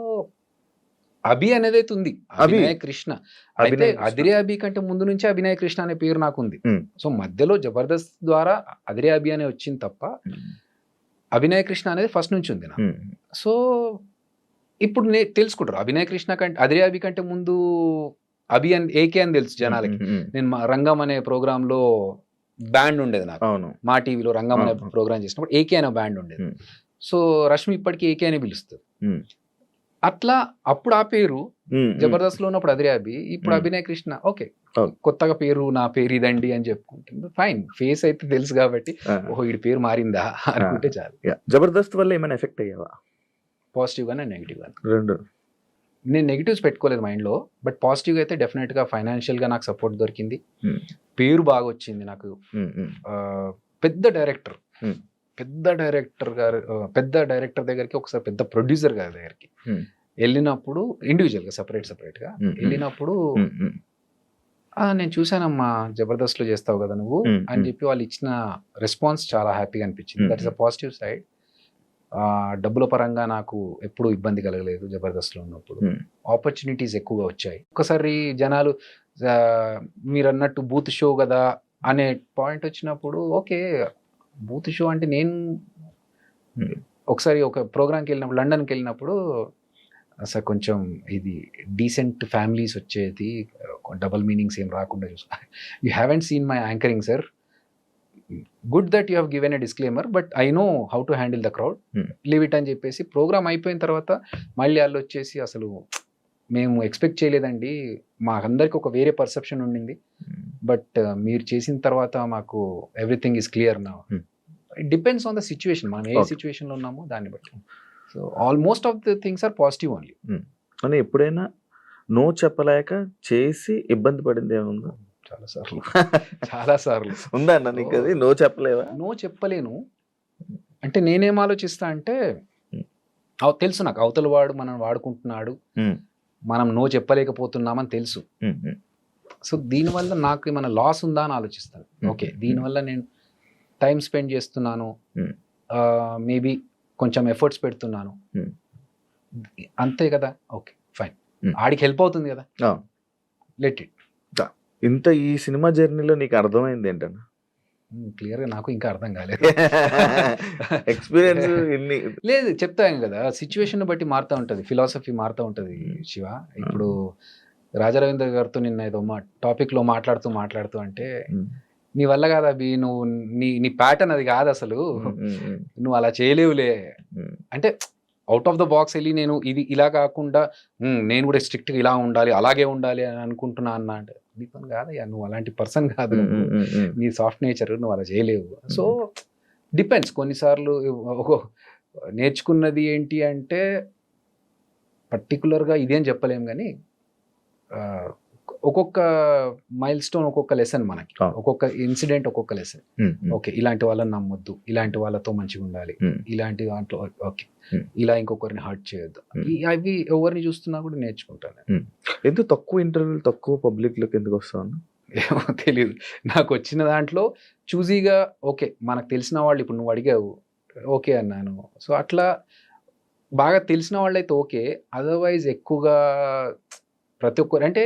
అభి అనేది అయితే ఉంది, అభినయ కృష్ణ. అయితే అదిరే అభి కంటే ముందు నుంచి అభినయ కృష్ణ అనే పేరు నాకు ఉంది. సో మధ్యలో జబర్దస్త్ ద్వారా అదిరే అభి అనే వచ్చింది తప్ప అభినయ కృష్ణ అనేది ఫస్ట్ నుంచి ఉంది నాకు. సో ఇప్పుడు తెలుసుకుంటారు అభినయ కృష్ణ కంటే అదిరే అభి కంటే ముందు అభి అని ఏకే అని తెలుసు జనాలకి. నేను రంగం అనే ప్రోగ్రామ్ లో బ్యాండ్ ఉండేది నాకు, మా టీవీలో రంగం అనే ప్రోగ్రామ్ చేసినప్పుడు ఏకే అనే బ్యాండ్ ఉండేది. సో రష్మి ఇప్పటికీ ఏకే అని పిలుస్తుంది. అట్లా అప్పుడు ఆ పేరు జబర్దస్త్ లో ఉన్నప్పుడు అదిరే అభి, ఇప్పుడు అభినయ కృష్ణ. ఓకే కొత్తగా పేరు, నా పేరు ఇదండి అని చెప్పుకుంటుంది, ఫైన్. ఫేస్ అయితే తెలుసు కాబట్టి ఓహో ఈ పేరు మారిందా అనుకుంటే చాలు. జబర్దస్త్ వల్ల ఏమైనా ఎఫెక్ట్ అయ్యావా? పాజిటివ్ గానే నెగిటివ్ గానే. రెండు. నేను నెగిటివ్స్ పెట్టుకోలేదు మైండ్ లో, బట్ పాజిటివ్ అయితే డెఫినెట్ గా ఫైనాన్షియల్ గా నాకు సపోర్ట్ దొరికింది, పేరు బాగా వచ్చింది నాకు. పెద్ద డైరెక్టర్ దగ్గరికి ఒకసారి పెద్ద ప్రొడ్యూసర్ గారి దగ్గరికి వెళ్ళినప్పుడు, ఇండివిజువల్ గా సెపరేట్ గా వెళ్ళినప్పుడు, నేను చూసానమ్మా జబర్దస్త్ లో చేస్తావు కదా నువ్వు అని చెప్పి వాళ్ళు ఇచ్చిన రెస్పాన్స్ చాలా హ్యాపీగా అనిపించింది. That is a positive side. డబ్బుల పరంగా నాకు ఎప్పుడు ఇబ్బంది కలగలేదు జబర్దస్త్ లో ఉన్నప్పుడు. ఆపర్చునిటీస్ ఎక్కువగా వచ్చాయి. ఒకసారి జనాలు మీరు అన్నట్టు బూత్ షో కదా అనే పాయింట్ వచ్చినప్పుడు, ఓకే బూత్ షో అంటే నేను ఒకసారి ఒక ప్రోగ్రామ్కి వెళ్ళినప్పుడు, లండన్కి వెళ్ళినప్పుడు, సార్ కొంచెం ఇది డీసెంట్ ఫ్యామిలీస్ వచ్చేది, డబల్ మీనింగ్స్ ఏం రాకుండా చూసుకో, you haven't seen my anchoring sir, good that you have given a disclaimer but I know how to handle the crowd, leave it అని చెప్పేసి ప్రోగ్రామ్ అయిపోయిన తర్వాత మళ్ళీ వాళ్ళు వచ్చేసి, అసలు మేము ఎక్స్పెక్ట్ చేయలేదండి, మాకందరికి ఒక వేరే పర్సెప్షన్ ఉండింది, బట్ మీరు చేసిన తర్వాత మాకు ఎవ్రీథింగ్ ఈస్ క్లియర్ నా. It depends on the situation, మనం ఏ సిచ్యువేషన్లో ఉన్నామో దాన్ని బట్టి. So almost of the things are positive only. అని ఎప్పుడైనా నో చెప్పలేక చేసి ఇబ్బంది పడింది ఏముందా? చాలా సార్లు ఉందా అన్న నీకు అది? నో చెప్పలేవా? నో చెప్పలేను అంటే నేనేం ఆలోచిస్తా అంటే, తెలుసు నాకు అవతల వాడు మనం వాడుకుంటున్నాడు, మనం నో చెప్పలేకపోతున్నామని తెలుసు. సో దీనివల్ల నాకు ఏమైనా లాస్ ఉందా అని ఆలోచిస్తాను. ఓకే దీనివల్ల నేను టైం స్పెండ్ చేస్తున్నాను, మేబీ కొంచెం ఎఫర్ట్స్ పెడుతున్నాను, అంతే కదా, ఓకే ఫైన్, ఆడికి హెల్ప్ అవుతుంది కదా, లెట్ ఇట్. ఇంత ఈ సినిమా జర్నీలో నీకు అర్థమైంది ఏంటన్నా? క్లియర్గా నాకు ఇంకా అర్థం కాలేదు. ఎక్స్పీరియన్స్ లేదు చెప్తాను కదా, సిచ్యువేషన్ బట్టి మారుతూ ఉంటుంది, ఫిలాసఫీ మారుతూ ఉంటుంది శివ. ఇప్పుడు రాజారవీంద్ర గారితో నిన్న ఏదో టాపిక్లో మాట్లాడుతూ అంటే, నీ వల్ల కాదు అవి, నువ్వు నీ ప్యాటర్న్ అది కాదు అసలు, నువ్వు అలా చేయలేవులే అంటే, అవుట్ ఆఫ్ ద బాక్స్ వెళ్ళి నేను ఇది ఇలా కాకుండా నేను కూడా స్ట్రిక్ట్గా ఇలా ఉండాలి అలాగే ఉండాలి అని అనుకుంటున్నా అన్న అంటే, నీ పని కాదయ్యా, నువ్వు అలాంటి పర్సన్ కాదు, నీ సాఫ్ట్ నేచర్, నువ్వు అలా చేయలేవు. So depends. కొన్నిసార్లు నేర్చుకున్నది ఏంటి అంటే, పర్టికులర్గా ఇదేం చెప్పలేము కానీ ఒక్కొక్క మైల్ స్టోన్ ఒక్కొక్క లెసన్, మనకి ఒక్కొక్క ఇన్సిడెంట్ ఒక్కొక్క లెసన్. ఓకే ఇలాంటి వాళ్ళని నమ్మొద్దు, ఇలాంటి వాళ్ళతో మంచిగా ఉండాలి, ఇలాంటి దాంట్లో ఓకే ఇలా ఇంకొకరిని హర్ట్ చేయొద్దు, అవి ఎవరిని చూస్తున్నా కూడా నేర్చుకుంటాను. ఎందుకు తక్కువ ఇంటర్వ్యూలు తక్కువ పబ్లిక్లోకి ఎందుకు వస్తాను ఏమో తెలియదు, నాకు వచ్చిన దాంట్లో చూజీగా ఓకే మనకు తెలిసిన వాళ్ళు, ఇప్పుడు నువ్వు అడిగావు ఓకే అన్నాను. సో అట్లా బాగా తెలిసిన వాళ్ళు అయితే ఓకే, అదర్వైజ్ ఎక్కువగా ప్రతి ఒక్కరు అంటే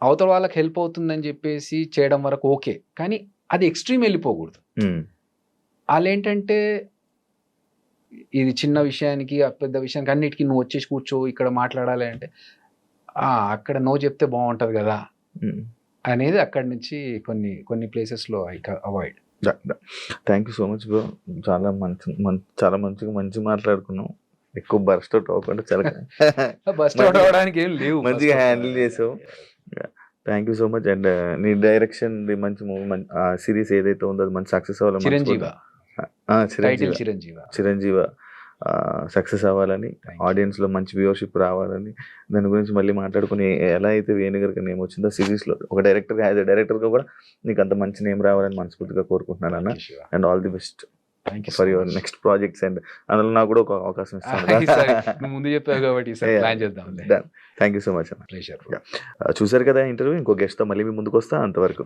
అవతల వాళ్ళకి హెల్ప్ అవుతుందని చెప్పేసి చేయడం వరకు ఓకే, కానీ అది ఎక్స్ట్రీమ్ వెళ్ళిపోకూడదు. వాళ్ళు ఏంటంటే ఇది చిన్న విషయానికి ఆ పెద్ద విషయానికి అన్నిటికీ నువ్వు వచ్చేసి కూర్చో ఇక్కడ మాట్లాడాలి అంటే అక్కడ నో చెప్తే బాగుంటది కదా అనేది అక్కడి నుంచి కొన్ని ప్లేసెస్లో I avoid. Thank you so much bro. చాలా మంచిగా మంచి మాట్లాడుకున్నాం. ఎక్కువ బర్స్ట్ అవుట్ అవ్వకుండా చాలా బస్ట్ అవుట్ అవడానికి ఏం లేవు, మంచిగా హ్యాండిల్ చేసావు. Thank you so much. And నీ డైరెక్షన్ మంచి మూవీ సిరీస్ ఏదైతే ఉందో అది మంచి సక్సెస్ అవ్వాలి. చిరంజీవ సక్సెస్ అవ్వాలని, ఆడియన్స్ లో మంచి వ్యూవర్షిప్ రావాలని, దాని గురించి మళ్ళీ మాట్లాడుకుని ఎలా అయితే వేణుగారికి నేమ్ వచ్చిందో సిరీస్ లో ఒక డైరెక్టర్ యాజ్ ఎ డైరెక్టర్ గా కూడా నీకు అంత మంచి నేమ్ రావాలని మనస్ఫూర్తిగా కోరుకుంటున్నాను అన్న. And all the best for your next projects. And అందులో నాకు కూడా ఒక అవకాశం ఇస్తాను. ముందు చెప్పావు కాబట్టి ప్లాన్ చేద్దాం. థ్యాంక్ యూ సో మచ్ అన్న. చూసారు కదా ఇంటర్వ్యూ. ఇంకో గెస్ట్ తో మళ్ళీ మీ ముందుకు వస్తా. అంతవరకు